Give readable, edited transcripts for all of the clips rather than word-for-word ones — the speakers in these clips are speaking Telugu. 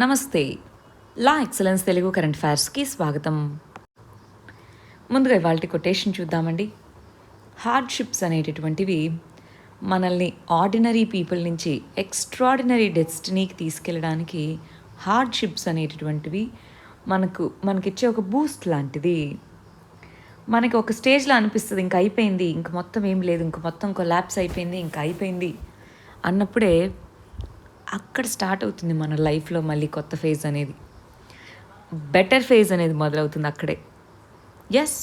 నమస్తే. లా ఎక్సలెన్స్ తెలుగు కరెంట్ అఫైర్స్కి స్వాగతం. ముందుగా ఇవాల్టి కొటేషన్ చూద్దామండి. హార్డ్షిప్స్ అనేటటువంటివి మనల్ని ఆర్డినరీ పీపుల్ నుంచి ఎక్స్ట్రాడినరీ డెస్టినీకి తీసుకెళ్ళడానికి హార్డ్షిప్స్ అనేటటువంటివి మనకిచ్చే ఒక బూస్ట్ లాంటిది. మనకి ఒక స్టేజ్లో అనిపిస్తుంది ఇంక అయిపోయింది, ఇంక మొత్తం ఏం లేదు, ఇంక మొత్తం కొలాప్స్ అయిపోయింది, ఇంక అయిపోయింది అన్నప్పుడే అక్కడ స్టార్ట్ అవుతుంది మన లైఫ్లో మళ్ళీ కొత్త ఫేజ్ అనేది, బెటర్ ఫేజ్ అనేది మొదలవుతుంది అక్కడే. ఎస్,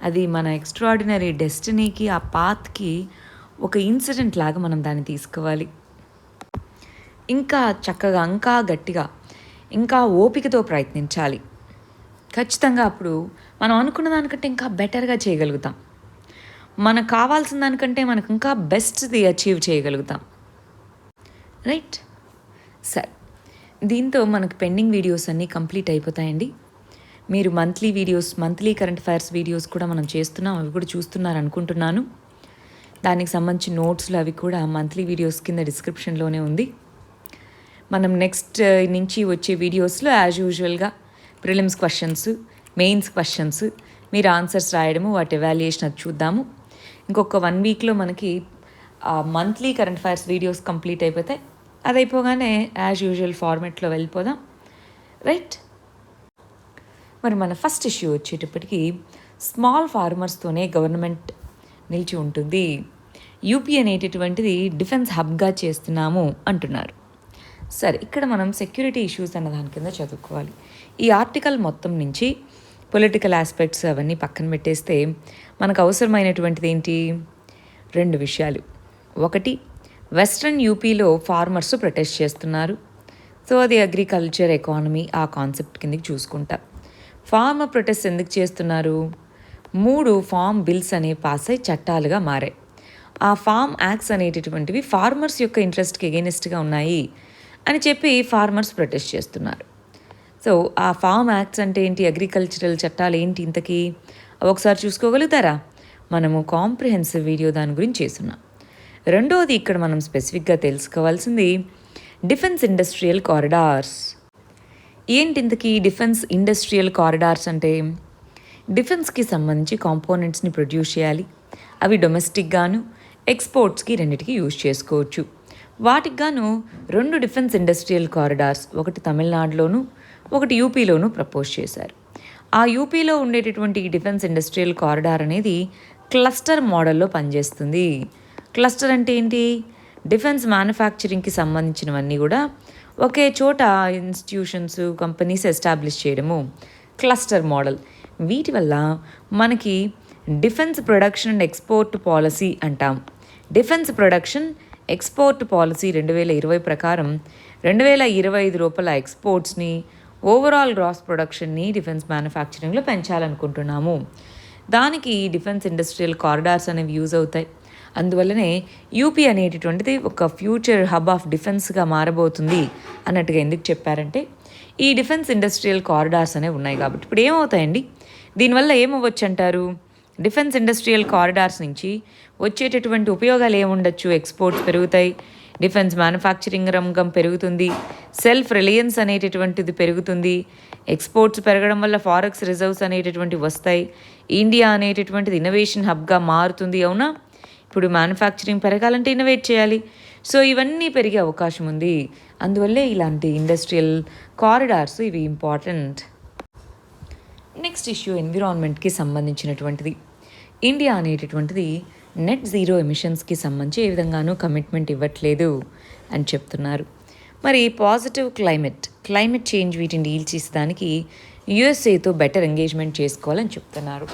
అది మన ఎక్స్ట్రాడినరీ డెస్టినీకి, ఆ పాత్కి ఒక ఇన్సిడెంట్ లాగా మనం దాన్ని తీసుకోవాలి. ఇంకా చక్కగా, ఇంకా గట్టిగా, ఇంకా ఓపికతో ప్రయత్నించాలి. ఖచ్చితంగా అప్పుడు మనం అనుకున్న దానికంటే ఇంకా బెటర్గా చేయగలుగుతాం. మనకు కావాల్సిన దానికంటే మనకు ఇంకా బెస్ట్ది అచీవ్ చేయగలుగుతాం. రైట్? సరే, దీంతో మనకు పెండింగ్ వీడియోస్ అన్నీ కంప్లీట్ అయిపోతాయండి. మీరు మంత్లీ కరెంట్ అఫైర్స్ వీడియోస్ కూడా మనం చేస్తున్నాం, అవి కూడా చూస్తున్నారు అనుకుంటున్నాను. దానికి సంబంధించిన నోట్స్లు అవి కూడా మంత్లీ వీడియోస్ కింద డిస్క్రిప్షన్లోనే ఉంది. మనం నెక్స్ట్ నుంచి వచ్చే వీడియోస్లో యాజ్ యూజువల్గా ప్రిలిమ్స్ క్వశ్చన్స్, మెయిన్స్ క్వశ్చన్స్, మీరు ఆన్సర్స్ రాయడము, వాటి ఎవాల్యుయేషన్ అది చూద్దాము. ఇంకొక 1 వీక్లో మనకి monthly current affairs videos complete అయిపోతాయి. అది అయిపోగానే యాజ్ యూజువల్ ఫార్మాట్లో వెళ్ళిపోదాం. రైట్? మరి మన ఫస్ట్ ఇష్యూ వచ్చేటప్పటికి స్మాల్ ఫార్మర్స్తోనే గవర్నమెంట్ నిలిచి ఉంటుంది. యూపీ అనేటటువంటిది డిఫెన్స్ హబ్గా చేస్తున్నాము అంటున్నారు. సరే, ఇక్కడ మనం సెక్యూరిటీ ఇష్యూస్ అన్న దాని కింద చదువుకోవాలి. ఈ ఆర్టికల్ మొత్తం నుంచి పొలిటికల్ ఆస్పెక్ట్స్ అవన్నీ పక్కన పెట్టేస్తే మనకు అవసరమైనటువంటిది ఏంటి? 2 విషయాలు. ఒకటి, వెస్ట్రన్ యూపీలో ఫార్మర్స్ ప్రొటెస్ట్ చేస్తున్నారు. సో అది అగ్రికల్చర్ ఎకానమీ ఆ కాన్సెప్ట్ కిందకి చూసుకుంటా. ఫార్మర్ ప్రొటెస్ట్ ఎందుకు చేస్తున్నారు? 3 ఫార్మ్ బిల్స్ అనేవి పాస్ అయి చట్టాలుగా మారాయి. ఆ ఫార్మ్ యాక్ట్స్ అనేటటువంటివి ఫార్మర్స్ యొక్క ఇంట్రెస్ట్కి ఎగెనిస్ట్గా ఉన్నాయి అని చెప్పి ఫార్మర్స్ ప్రొటెస్ట్ చేస్తున్నారు. సో ఆ ఫార్మ్ యాక్ట్స్ అంటే ఏంటి, అగ్రికల్చరల్ చట్టాలు ఏంటి ఇంతకీ ఒకసారి చూసుకోగలుగుతారా? మనము కాంప్రిహెన్సివ్ వీడియో దాని గురించి చేస్తున్నాం. రెండోది ఇక్కడ మనం స్పెసిఫిక్గా తెలుసుకోవాల్సింది డిఫెన్స్ ఇండస్ట్రియల్ కారిడార్స్. ఏంటి ఇంతకీ డిఫెన్స్ ఇండస్ట్రియల్ కారిడార్స్ అంటే? డిఫెన్స్కి సంబంధించి కాంపోనెంట్స్ని ప్రొడ్యూస్ చేయాలి. అవి డొమెస్టిక్గాను ఎక్స్పోర్ట్స్కి రెండింటికి యూజ్ చేసుకోవచ్చు. వాటికి గాను 2 డిఫెన్స్ ఇండస్ట్రియల్ కారిడార్స్, ఒకటి తమిళనాడులోను ఒకటి యూపీలోను ప్రపోజ్ చేశారు. ఆ యూపీలో ఉండేటటువంటి ఈ డిఫెన్స్ ఇండస్ట్రియల్ కారిడార్ అనేది క్లస్టర్ మోడల్లో పనిచేస్తుంది. క్లస్టర్ అంటే ఏంటి? డిఫెన్స్ మ్యానుఫ్యాక్చరింగ్కి సంబంధించినవన్నీ కూడా ఒకే చోట ఇన్స్టిట్యూషన్స్, కంపెనీస్ ఎస్టాబ్లిష్ చేయడము క్లస్టర్ మోడల్. వీటి వల్ల మనకి defence production and export policy అంటాం. డిఫెన్స్ ప్రొడక్షన్ ఎక్స్పోర్ట్ పాలసీ 2020 ప్రకారం 2025 లోపల ఎక్స్పోర్ట్స్ని, ఓవరాల్ గ్రాస్ ప్రొడక్షన్ని డిఫెన్స్ మ్యానుఫ్యాక్చరింగ్లో పెంచాలనుకుంటున్నాము. దానికి డిఫెన్స్ ఇండస్ట్రియల్ కారిడార్స్ అనేవి యూజ్ అవుతాయి. అందువల్లనే యూపీ అనేటటువంటిది ఒక ఫ్యూచర్ హబ్ ఆఫ్ డిఫెన్స్గా మారబోతుంది అన్నట్టుగా ఎందుకు చెప్పారంటే ఈ డిఫెన్స్ ఇండస్ట్రియల్ కారిడార్స్ అనేవి ఉన్నాయి కాబట్టి. ఇప్పుడు ఏమవుతాయండి, దీనివల్ల ఏమవ్వచ్చు అంటారు? డిఫెన్స్ ఇండస్ట్రియల్ కారిడార్స్ నుంచి వచ్చేటటువంటి ఉపయోగాలు ఏముండొచ్చు? ఎక్స్పోర్ట్స్ పెరుగుతాయి, డిఫెన్స్ మ్యానుఫ్యాక్చరింగ్ రంగం పెరుగుతుంది, సెల్ఫ్ రిలయన్స్ అనేటటువంటిది పెరుగుతుంది. ఎక్స్పోర్ట్స్ పెరగడం వల్ల ఫారెక్స్ రిజర్వ్స్ అనేటటువంటివి వస్తాయి. ఇండియా అనేటటువంటిది ఇన్నోవేషన్ హబ్గా మారుతుంది. అవునా? ఇప్పుడు మ్యానుఫ్యాక్చరింగ్ పెరగాలంటే ఇన్నోవేట్ చేయాలి. సో ఇవన్నీ పెరిగే అవకాశం ఉంది. అందువల్లే ఇలాంటి ఇండస్ట్రియల్ కారిడార్స్ ఇవి ఇంపార్టెంట్. నెక్స్ట్ ఇష్యూ ఎన్విరాన్మెంట్కి సంబంధించినటువంటిది. ఇండియా అనేటటువంటిది నెట్ జీరో ఎమిషన్స్కి సంబంధించి ఏ విధంగానూ కమిట్మెంట్ ఇవ్వట్లేదు అని చెప్తున్నారు. మరి పాజిటివ్ క్లైమేట్ చేంజ్ వీటిని డీల్ చేసేదానికి యుఎస్ఏతో బెటర్ ఎంగేజ్మెంట్ చేసుకోవాలని చెప్తున్నారు.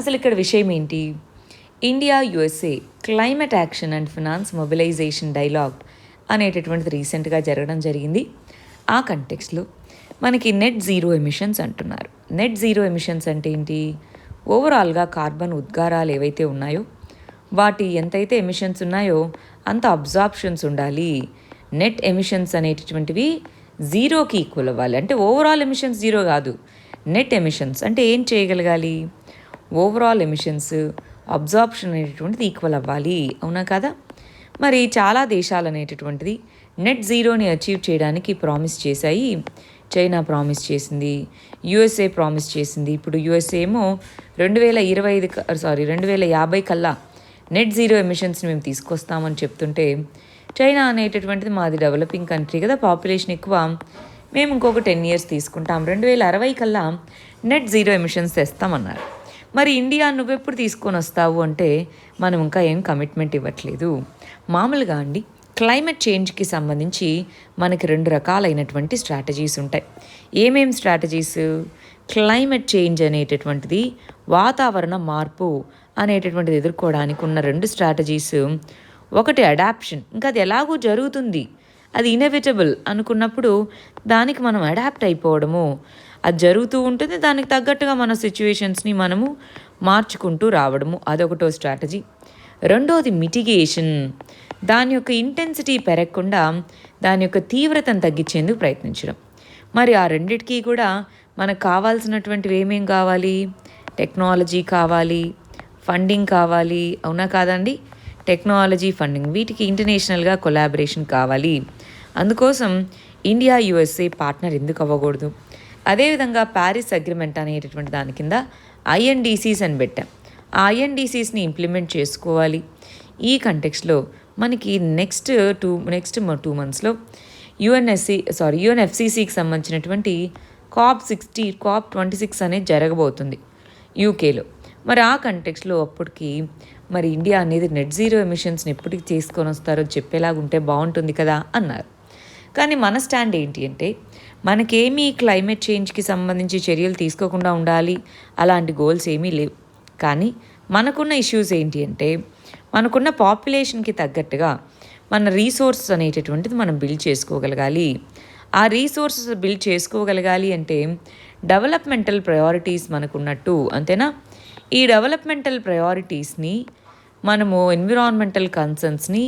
అసలు ఇక్కడ విషయం ఏంటి? India USA climate action and finance mobilisation dialogue అనేటటువంటిది రీసెంట్గా జరగడం జరిగింది. ఆ కంటెక్స్లో మనకి నెట్ జీరో ఎమిషన్స్ అంటున్నారు. నెట్ జీరో ఎమిషన్స్ అంటే ఏంటి? ఓవరాల్గా కార్బన్ ఉద్గారాలు ఏవైతే ఉన్నాయో వాటి ఎంతైతే ఎమిషన్స్ ఉన్నాయో అంత అబ్జార్ప్షన్స్ ఉండాలి. నెట్ ఎమిషన్స్ అనేటటువంటివి జీరోకి ఈక్వల్ అవ్వాలి. అంటే ఓవరాల్ ఎమిషన్స్ జీరో కాదు, నెట్ ఎమిషన్స్ అంటే ఏం చేయగలగాలి? ఓవరాల్ ఎమిషన్స్ అబ్జార్ప్షన్ అనేటటువంటిది ఈక్వల్ అవ్వాలి. అవునా కదా? మరి చాలా దేశాలు అనేటటువంటిది నెట్ జీరోని అచీవ్ చేయడానికి ప్రామిస్ చేశాయి. చైనా ప్రామిస్ చేసింది, యుఎస్ఏ ప్రామిస్ చేసింది. ఇప్పుడు యుఎస్ఏ ఏమో 2050 కల్లా నెట్ జీరో ఎమిషన్స్ని మేము తీసుకొస్తామని చెప్తుంటే, చైనా అనేటటువంటిది మాది డెవలపింగ్ కంట్రీ కదా, పాపులేషన్ ఎక్కువ, మేము ఇంకొక 10 years తీసుకుంటాం, 2060 కల్లా నెట్ జీరో ఎమిషన్స్ తెస్తామన్నారు. మరి ఇండియా నువ్వెప్పుడు తీసుకొని వస్తావు అంటే మనం ఇంకా ఏం కమిట్మెంట్ ఇవ్వట్లేదు. మామూలుగా అండి, క్లైమేట్ చేంజ్కి సంబంధించి మనకి 2 రకాలైనటువంటి స్ట్రాటజీస్ ఉంటాయి. ఏమేం స్ట్రాటజీస్? క్లైమేట్ చేంజ్ అనేటటువంటిది, వాతావరణ మార్పు అనేటటువంటిది ఎదుర్కోవడానికి ఉన్న 2 స్ట్రాటజీస్. ఒకటి అడాప్షన్, ఇంకా అది ఎలాగూ జరుగుతుంది, అది ఇన్ఎవిటబుల్ అనుకున్నప్పుడు దానికి మనం అడాప్ట్ అయిపోవడము, అది జరుగుతూ ఉంటుంది, దానికి తగ్గట్టుగా మన సిచ్యువేషన్స్ని మనము మార్చుకుంటూ రావడము, అదొకటో స్ట్రాటజీ. రెండోది మిటిగేషన్, దాని యొక్క ఇంటెన్సిటీ పెరగకుండా దాని యొక్క తీవ్రతను తగ్గించేందుకు ప్రయత్నించడం. మరి ఆ రెండిటికీ కూడా మనకు కావాల్సినటువంటివి ఏమేం కావాలి? టెక్నాలజీ కావాలి, ఫండింగ్ కావాలి, అవునా కాదండి? టెక్నాలజీ, ఫండింగ్, వీటికి ఇంటర్నేషనల్గా కొలాబరేషన్ కావాలి. అందుకోసం ఇండియా యుఎస్ఏ పార్ట్నర్ ఎందుకు అవ్వకూడదు? అదేవిధంగా ప్యారిస్ అగ్రిమెంట్ అనేటటువంటి దాని కింద ఐఎన్డిసిస్ అని పెట్టాం. ఆ ఐఎన్డిసిస్ని ఇంప్లిమెంట్ చేసుకోవాలి. ఈ కంటెక్స్లో మనకి నెక్స్ట్ 2 monthsలో యుఎన్ఎఫ్సిసికి సంబంధించినటువంటి COP26 అనేది జరగబోతుంది యూకేలో. మరి ఆ కంటెక్స్లో అప్పటికి మరి ఇండియా అనేది నెట్ జీరో ఎమిషన్స్ని ఎప్పటికి తీసుకొని వస్తారో చెప్పేలాగుంటే బాగుంటుంది కదా అన్నారు. కానీ మన స్టాండ్ ఏంటి అంటే, మనకేమీ క్లైమేట్ చేంజ్కి సంబంధించి చర్యలు తీసుకోకుండా ఉండాలి, అలాంటి గోల్స్ ఏమీ లేవు. కానీ మనకున్న ఇష్యూస్ ఏంటి అంటే, మనకున్న పాపులేషన్కి తగ్గట్టుగా మన రీసోర్సెస్ అనేటటువంటిది మనం బిల్డ్ చేసుకోగలగాలి. ఆ రీసోర్సెస్ బిల్డ్ చేసుకోగలగాలి అంటే డెవలప్మెంటల్ ప్రయారిటీస్ మనకున్నట్టు, అంతేనా? ఈ డెవలప్మెంటల్ ప్రయారిటీస్ని మనము ఎన్విరాన్మెంటల్ కన్సర్న్స్ని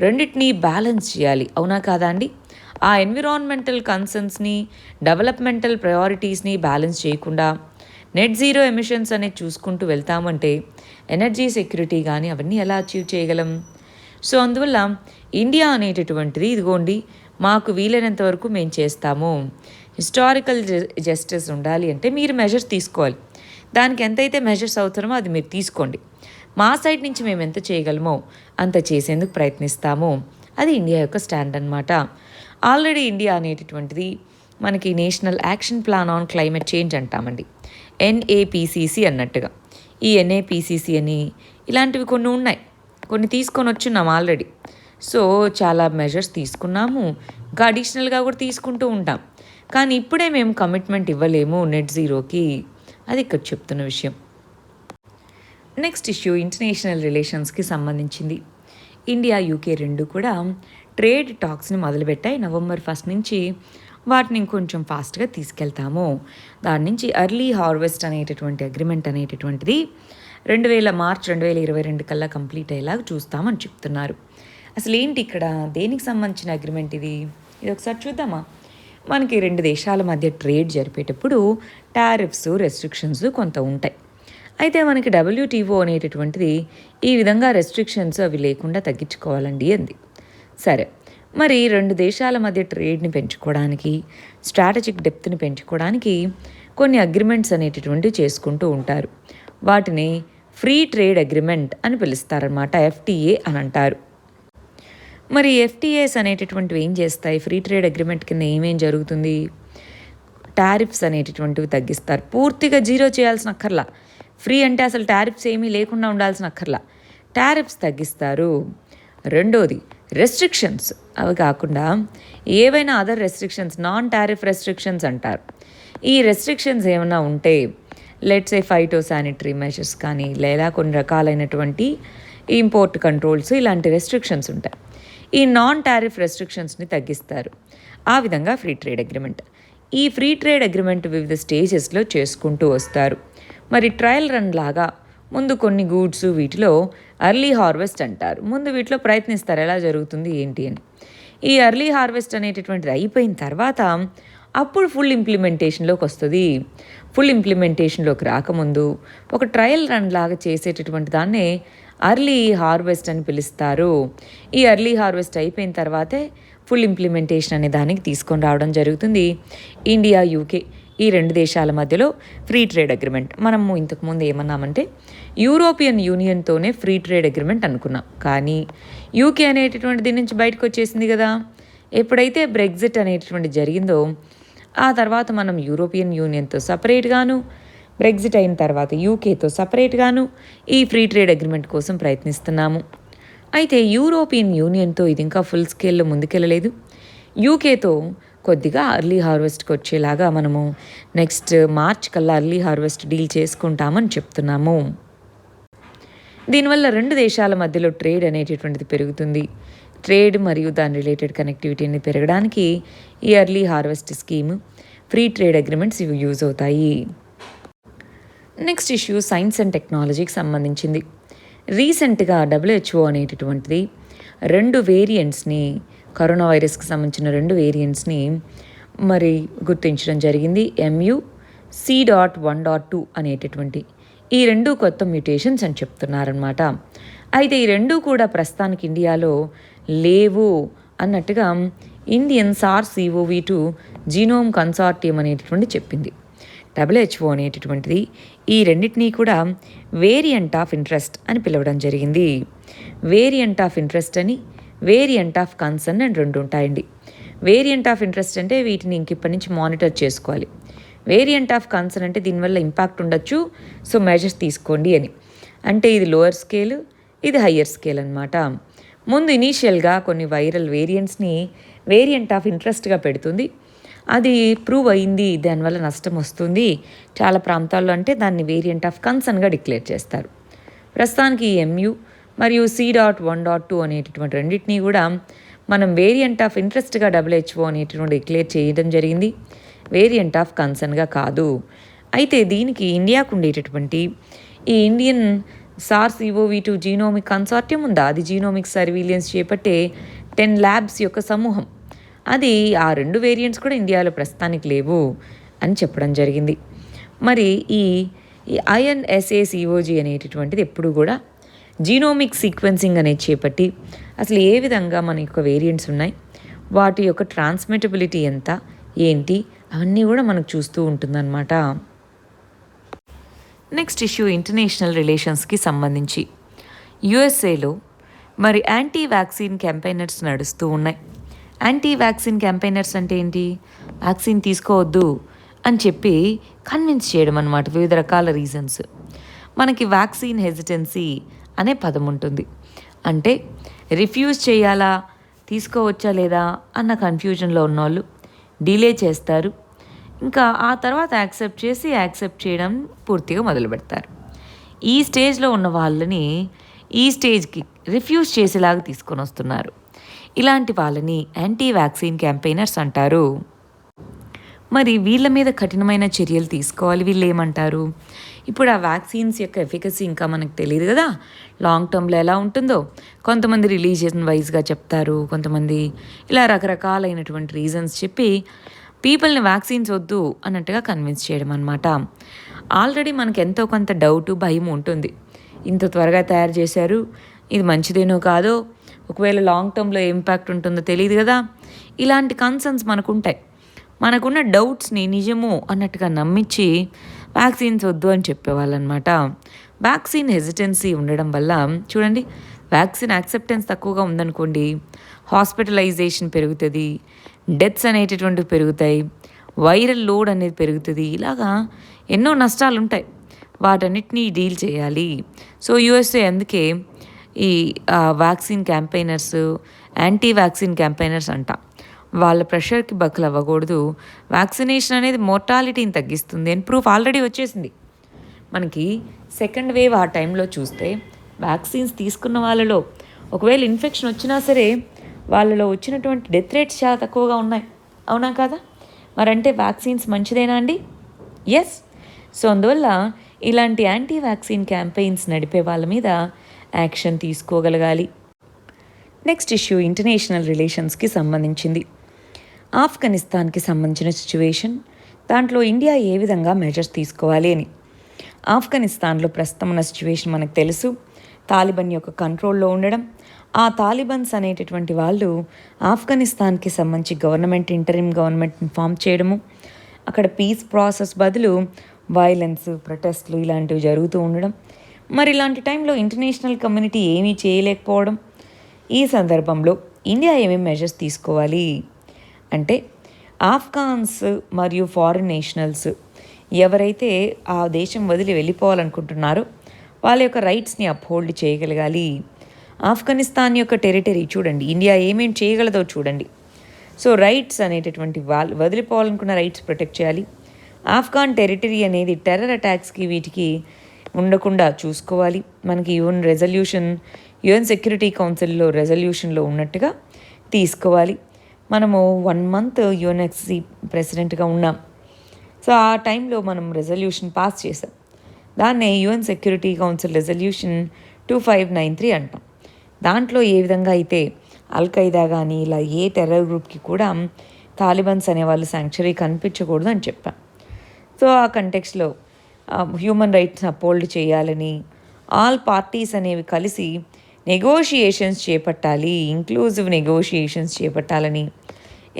రెండింటినీ బ్యాలెన్స్ చేయాలి, అవునా కాదా అండి? ఆ ఎన్విరాన్మెంటల్ కన్సర్న్స్ని, డెవలప్మెంటల్ ప్రయారిటీస్ని బ్యాలెన్స్ చేయకుండా నెట్ జీరో ఎమిషన్స్ అనేది చూసుకుంటూ వెళ్తామంటే ఎనర్జీ సెక్యూరిటీ కానీ అవన్నీ ఎలా అచీవ్ చేయగలం? సో అందువల్ల ఇండియా అనేటటువంటిది, ఇదిగోండి మాకు వీలైనంత వరకు మేము చేస్తాము, హిస్టారికల్ జస్టిస్ ఉండాలి అంటే మీరు మెజర్స్ తీసుకోవాలి. దానికి ఎంతైతే మెజర్స్ అవుతారో అది మీరు తీసుకోండి. మా సైడ్ నుంచి మేము ఎంత చేయగలమో అంత చేసేందుకు ప్రయత్నిస్తాము. అది ఇండియా యొక్క స్టాండ్ అన్నమాట. ఆల్రెడీ ఇండియా అనేటటువంటిది మనకి national action plan on climate change అంటామండి, NAPCC అన్నట్టుగా. ఈ NAPCC అని ఇలాంటివి కొన్ని ఉన్నాయి, కొన్ని తీసుకొని వచ్చున్నాం ఆల్రెడీ. సో చాలా మెజర్స్ తీసుకున్నాము, ఇంకా అడిషనల్గా కూడా తీసుకుంటూ ఉంటాం. కానీ ఇప్పుడే మేము కమిట్మెంట్ ఇవ్వలేము నెట్ జీరోకి, అది ఇక్కడ చెప్తున్న విషయం. నెక్స్ట్ ఇష్యూ ఇంటర్నేషనల్ రిలేషన్స్కి సంబంధించింది. ఇండియా యూకే రెండు కూడా ట్రేడ్ టాక్స్ని మొదలుపెట్టాయి. November 1 నుంచి వాటిని ఇంకొంచెం ఫాస్ట్గా తీసుకెళ్తాము. దాని నుంచి ఎర్లీ హార్వెస్ట్ అనేటటువంటి అగ్రిమెంట్ అనేటటువంటిది March 2022 కల్లా కంప్లీట్ అయ్యేలాగా చూస్తామని చెప్తున్నారు. అసలు ఏంటి ఇక్కడ, దేనికి సంబంధించిన అగ్రిమెంట్ ఇది ఒకసారి చూద్దామా? మనకి 2 దేశాల మధ్య ట్రేడ్ జరిపేటప్పుడు టారిఫ్స్, రెస్ట్రిక్షన్స్ కొంత ఉంటాయి. అయితే మనకి WTO అనేటటువంటిది ఈ విధంగా రెస్ట్రిక్షన్స్ అవి లేకుండా తగ్గించుకోవాలండి అంది. సరే, మరి 2 దేశాల మధ్య ట్రేడ్ని పెంచుకోవడానికి, స్ట్రాటజిక్ డెప్త్ని పెంచుకోవడానికి కొన్ని అగ్రిమెంట్స్ అనేటటువంటివి చేసుకుంటూ ఉంటారు. వాటిని ఫ్రీ ట్రేడ్ అగ్రిమెంట్ అని పిలుస్తారనమాట, FTA అని అంటారు. మరి FTAs అనేటటువంటివి ఏం చేస్తాయి? ఫ్రీ ట్రేడ్ అగ్రిమెంట్ కింద ఏమేం జరుగుతుంది? టారిఫ్స్ అనేటటువంటివి తగ్గిస్తారు. పూర్తిగా జీరో చేయాల్సిన అక్కర్లా, ఫ్రీ అంటే అసలు టారిఫ్స్ ఏమీ లేకుండా ఉండాల్సిన అక్కర్లా, టారిఫ్స్ తగ్గిస్తారు. రెండోది రెస్ట్రిక్షన్స్, అవి కాకుండా ఏవైనా other restrictions, non tariff restrictions అంటారు. ఈ రెస్ట్రిక్షన్స్ ఏమైనా ఉంటే, లెట్స్ ఏ ఫైటోసానిటరీ మెషర్స్ కానీ, లేదా కొన్ని రకాలైనటువంటి ఇంపోర్ట్ కంట్రోల్స్, ఇలాంటి రెస్ట్రిక్షన్స్ ఉంటాయి. ఈ నాన్ టారిఫ్ రెస్ట్రిక్షన్స్ని తగ్గిస్తారు. ఆ విధంగా ఫ్రీ ట్రేడ్ అగ్రిమెంట్. ఈ ఫ్రీ ట్రేడ్ అగ్రిమెంట్ వివిధ స్టేజెస్లో చేసుకుంటూ వస్తారు. మరి ట్రయల్ రన్ లాగా ముందు కొన్ని గూడ్స్ వీటిలో ఎర్లీ హార్వెస్ట్ అంటారు. ముందు వీటిలో ప్రయత్నిస్తారు ఎలా జరుగుతుంది ఏంటి అని. ఈ ఎర్లీ హార్వెస్ట్ అనేటటువంటిది అయిపోయిన తర్వాత అప్పుడు ఫుల్ ఇంప్లిమెంటేషన్లోకి వస్తుంది. ఫుల్ ఇంప్లిమెంటేషన్లోకి రాకముందు ఒక ట్రయల్ రన్ లాగా చేసేటటువంటి దాన్నే ఎర్లీ హార్వెస్ట్ అని పిలుస్తారు. ఈ ఎర్లీ హార్వెస్ట్ అయిపోయిన తర్వాతే ఫుల్ ఇంప్లిమెంటేషన్ అనే దానికి తీసుకొని రావడం జరుగుతుంది. ఇండియా, యూకే ఈ 2 దేశాల మధ్యలో ఫ్రీ ట్రేడ్ అగ్రిమెంట్. మనము ఇంతకుముందు ఏమన్నామంటే యూరోపియన్ యూనియన్తోనే ఫ్రీ ట్రేడ్ అగ్రిమెంట్ అనుకున్నాం. కానీ యూకే అనేటటువంటి దీని నుంచి బయటకు వచ్చేసింది కదా. ఎప్పుడైతే బ్రెగ్జిట్ అనేటటువంటి జరిగిందో ఆ తర్వాత మనం యూరోపియన్ యూనియన్తో సపరేట్గాను, బ్రెగ్జిట్ అయిన తర్వాత యూకేతో సపరేట్గాను ఈ ఫ్రీ ట్రేడ్ అగ్రిమెంట్ కోసం ప్రయత్నిస్తున్నాము. అయితే యూరోపియన్ యూనియన్తో ఇది ఇంకా ఫుల్ స్కేల్లో ముందుకెళ్ళలేదు. యూకేతో కొద్దిగా అర్లీ హార్వెస్ట్కి వచ్చేలాగా మనము నెక్స్ట్ మార్చ్ కల్లా అర్లీ హార్వెస్ట్ డీల్ చేసుకుంటామని చెప్తున్నాము. దీనివల్ల 2 దేశాల మధ్యలో ట్రేడ్ అనేటటువంటిది పెరుగుతుంది. ట్రేడ్ మరియు దాని రిలేటెడ్ కనెక్టివిటీని పెరగడానికి ఈ early harvest scheme, free trade agreements ఇవి యూజ్ అవుతాయి. నెక్స్ట్ ఇష్యూ సైన్స్ అండ్ టెక్నాలజీకి సంబంధించింది. రీసెంట్గా WHO అనేటటువంటిది 2 వేరియంట్స్ని, కరోనా వైరస్కి సంబంధించిన 2 వేరియంట్స్ని మరి గుర్తించడం జరిగింది. MU.C.1.2 అనేటటువంటి ఈ 2 కొత్త మ్యూటేషన్స్ అని చెప్తున్నారనమాట. అయితే ఈ 2 కూడా ప్రస్తుతానికి ఇండియాలో లేవు అన్నట్టుగా ఇండియన్ SARS-CoV-2 జీనోమ్ కన్సార్టియం అనేటటువంటి చెప్పింది. WHO అనేటటువంటిది ఈ రెండింటినీ కూడా వేరియంట్ ఆఫ్ ఇంట్రెస్ట్ అని పిలవడం జరిగింది. వేరియంట్ ఆఫ్ ఇంట్రెస్ట్ అని, వేరియంట్ ఆఫ్ కన్సర్న్ అని 2 ఉంటాయండి. వేరియంట్ ఆఫ్ ఇంట్రెస్ట్ అంటే వీటిని ఇంక ఇప్పటి నుంచి మానిటర్ చేసుకోవాలి. వేరియంట్ ఆఫ్ కన్సర్న్ అంటే దీనివల్ల ఇంపాక్ట్ ఉండొచ్చు, సో మెజర్స్ తీసుకోండి అని. అంటే ఇది లోయర్ స్కేల్, ఇది హయ్యర్ స్కేల్ అనమాట. ముందు ఇనీషియల్గా కొన్ని వైరల్ వేరియంట్స్ని వేరియంట్ ఆఫ్ ఇంట్రెస్ట్గా పెడుతుంది. అది ప్రూవ్ అయింది, దానివల్ల నష్టం వస్తుంది చాలా ప్రాంతాల్లో అంటే దాన్ని వేరియంట్ ఆఫ్ కన్సర్న్గా డిక్లేర్ చేస్తారు. ప్రస్తుతానికి ఈ MU మరియు C.1.2 అనేటటువంటి రెండింటినీ కూడా మనం వేరియంట్ ఆఫ్ ఇంట్రెస్ట్గా WHO అనేటటువంటి డిక్లేర్ చేయడం జరిగింది, వేరియంట్ ఆఫ్ కన్సర్న్గా కాదు. అయితే దీనికి ఇండియాకు ఉండేటటువంటి ఈ ఇండియన్ SARS-CoV-2 జీనోమిక్ కన్సార్టియం ఉందా, అది జీనోమిక్ సర్వీలియన్స్ చేపట్టే 10 ల్యాబ్స్ యొక్క సమూహం. అది ఆ 2 వేరియంట్స్ కూడా ఇండియాలో ప్రస్తుతానికి లేవు అని చెప్పడం జరిగింది. మరి ఈ INSACOG అనేటటువంటిది ఎప్పుడు కూడా జీనోమిక్ సీక్వెన్సింగ్ అనేది చేపట్టి అసలు ఏ విధంగా మన యొక్క వేరియంట్స్ ఉన్నాయి, వాటి యొక్క ట్రాన్స్మిటబిలిటీ ఎంత, ఏంటి అవన్నీ కూడా మనకు చూస్తూ ఉంటుందన్నమాట. నెక్స్ట్ ఇష్యూ ఇంటర్నేషనల్ రిలేషన్స్కి సంబంధించి యుఎస్ఏలో మరి యాంటీ వ్యాక్సిన్ క్యాంపెయినర్స్ నడుస్తూ ఉన్నాయి. యాంటీ వ్యాక్సిన్ క్యాంపెయినర్స్ అంటే ఏంటి, వ్యాక్సిన్ తీసుకోవద్దు అని చెప్పి కన్విన్స్ చేయడం అనమాట, వివిధ రకాల రీజన్స్. మనకి వ్యాక్సిన్ హెజిటెన్సీ అనే పదం ఉంటుంది. అంటే రిఫ్యూజ్ చేయాలా, తీసుకోవచ్చా లేదా అన్న కన్ఫ్యూజన్లో ఉన్నవాళ్ళు డిలే చేస్తారు. ఇంకా ఆ తర్వాత యాక్సెప్ట్ చేయడం పూర్తిగా మొదలు పెడతారు. ఈ స్టేజ్లో ఉన్న వాళ్ళని ఈ స్టేజ్కి రిఫ్యూజ్ చేసేలాగా తీసుకొని వస్తున్నారు. ఇలాంటి వాళ్ళని యాంటీ వ్యాక్సిన్ క్యాంపెయినర్స్ అంటారు. మరి వీళ్ళ మీద కఠినమైన చర్యలు తీసుకోవాలి. వీళ్ళు ఏమంటారు, ఇప్పుడు ఆ వ్యాక్సిన్స్ యొక్క ఎఫికసీ ఇంకా మనకు తెలియదు కదా, లాంగ్ టర్మ్లో ఎలా ఉంటుందో. కొంతమంది రిలీజియన్ వైజ్గా చెప్తారు, కొంతమంది ఇలా రకరకాలైనటువంటి రీజన్స్ చెప్పి పీపుల్ని వ్యాక్సిన్స్ వద్దు అన్నట్టుగా కన్విన్స్ చేయడం అనమాట. ఆల్రెడీ మనకు ఎంతో కొంత డౌటు, భయం ఉంటుంది. ఇంత త్వరగా తయారు చేశారు, ఇది మంచిదేనో కాదో, ఒకవేళ లాంగ్ టర్మ్లో ఇంపాక్ట్ ఉంటుందో తెలియదు కదా. ఇలాంటి కన్సర్న్స్ మనకుంటాయి. మనకున్న డౌట్స్ని నిజము అన్నట్టుగా నమ్మించి వ్యాక్సిన్స్ వద్దు అని చెప్పేవాళ్ళనమాట. వ్యాక్సిన్ హెజిటెన్సీ ఉండడం వల్ల చూడండి, వ్యాక్సిన్ యాక్సెప్టెన్స్ తక్కువగా ఉందనుకోండి, హాస్పిటలైజేషన్ పెరుగుతుంది, డెత్స్ అనేటటువంటివి పెరుగుతాయి, వైరల్ లోడ్ అనేది పెరుగుతుంది. ఇలాగా ఎన్నో నష్టాలు ఉంటాయి, వాటన్నిటినీ డీల్ చేయాలి. సో యుఎస్ఏ అందుకే ఈ vaccine campaigners, anti vaccine campaigners అంట. వాళ్ళ ప్రెషర్కి బక్కలు అవ్వకూడదు. వ్యాక్సినేషన్ అనేది మోర్టాలిటీని తగ్గిస్తుంది అని ప్రూఫ్ ఆల్రెడీ వచ్చేసింది. మనకి సెకండ్ వేవ్ ఆ టైంలో చూస్తే వ్యాక్సిన్స్ తీసుకున్న వాళ్ళలో ఒకవేళ ఇన్ఫెక్షన్ వచ్చినా సరే వాళ్ళలో వచ్చినటువంటి డెత్ రేట్స్ చాలా తక్కువగా ఉన్నాయి. అవునా కదా? మరంటే వ్యాక్సిన్స్ మంచిదేనా అండి? ఎస్. సో అందువల్ల ఇలాంటి యాంటీ వ్యాక్సిన్ క్యాంపెయిన్స్ నడిపే వాళ్ళ మీద యాక్షన్ తీసుకోగలగాలి. నెక్స్ట్ ఇష్యూ ఇంటర్నేషనల్ రిలేషన్స్కి సంబంధించింది. ఆఫ్ఘనిస్తాన్కి సంబంధించిన సిచ్యువేషన్, దాంట్లో ఇండియా ఏ విధంగా మెజర్స్ తీసుకోవాలి అని. ఆఫ్ఘనిస్తాన్లో ప్రస్తుతం ఉన్న సిచ్యువేషన్ మనకు తెలుసు. తాలిబాన్ యొక్క కంట్రోల్లో ఉండడం, ఆ తాలిబాన్స్ అనేటటువంటి వాళ్ళు ఆఫ్ఘనిస్తాన్కి సంబంధించి ఇంటరిమ్ గవర్నమెంట్ని ఫామ్ చేయడము, అక్కడ పీస్ ప్రాసెస్ బదులు వైలెన్స్, ప్రొటెస్ట్లు ఇలాంటివి జరుగుతూ ఉండడం, మరి ఇలాంటి టైంలో ఇంటర్నేషనల్ కమ్యూనిటీ ఏమీ చేయలేకపోవడం. ఈ సందర్భంలో ఇండియా ఏమేమి మెజర్స్ తీసుకోవాలి అంటే, ఆఫ్ఘాన్స్ మరియు ఫారిన్ నేషనల్స్ ఎవరైతే ఆ దేశం వదిలి వెళ్ళిపోవాలనుకుంటున్నారో వాళ్ళ యొక్క రైట్స్ని అప్హోల్డ్ చేయగలగాలి. ఆఫ్ఘనిస్తాన్ యొక్క టెరిటరీ చూడండి, ఇండియా ఏమేమి చేయగలదో చూడండి. సో రైట్స్ అనేటటువంటి వాళ్ళు వదిలిపోవాలనుకున్న రైట్స్ ప్రొటెక్ట్ చేయాలి. ఆఫ్ఘాన్ టెరిటరీ అనేది టెర్రర్ అటాక్స్కి వీటికి ఉండకుండా చూసుకోవాలి. మనకి యుఎన్ సెక్యూరిటీ కౌన్సిల్లో రెజల్యూషన్లో ఉన్నట్టుగా తీసుకోవాలి. మనము 1 month యుఎన్ఎస్సి ప్రెసిడెంట్గా ఉన్నాం. సో ఆ టైంలో మనం రెజల్యూషన్ పాస్ చేసాం. దాన్నే యుఎన్ సెక్యూరిటీ కౌన్సిల్ రెజల్యూషన్ 2593 అంటాం. దాంట్లో ఏ విధంగా అయితే అల్ఖైదా కానీ ఇలా ఏ టెర్రర్ గ్రూప్కి కూడా తాలిబాన్స్ అనేవాళ్ళు శాంక్చురీ కనిపించకూడదు అని చెప్పాం. సో ఆ కంటెక్స్లో హ్యూమన్ రైట్స్ అప్హోల్డ్ చేయాలని, ఆల్ పార్టీస్ అనేవి కలిసి నెగోషియేషన్స్ చేపట్టాలి, ఇంక్లూజివ్ నెగోషియేషన్స్ చేపట్టాలని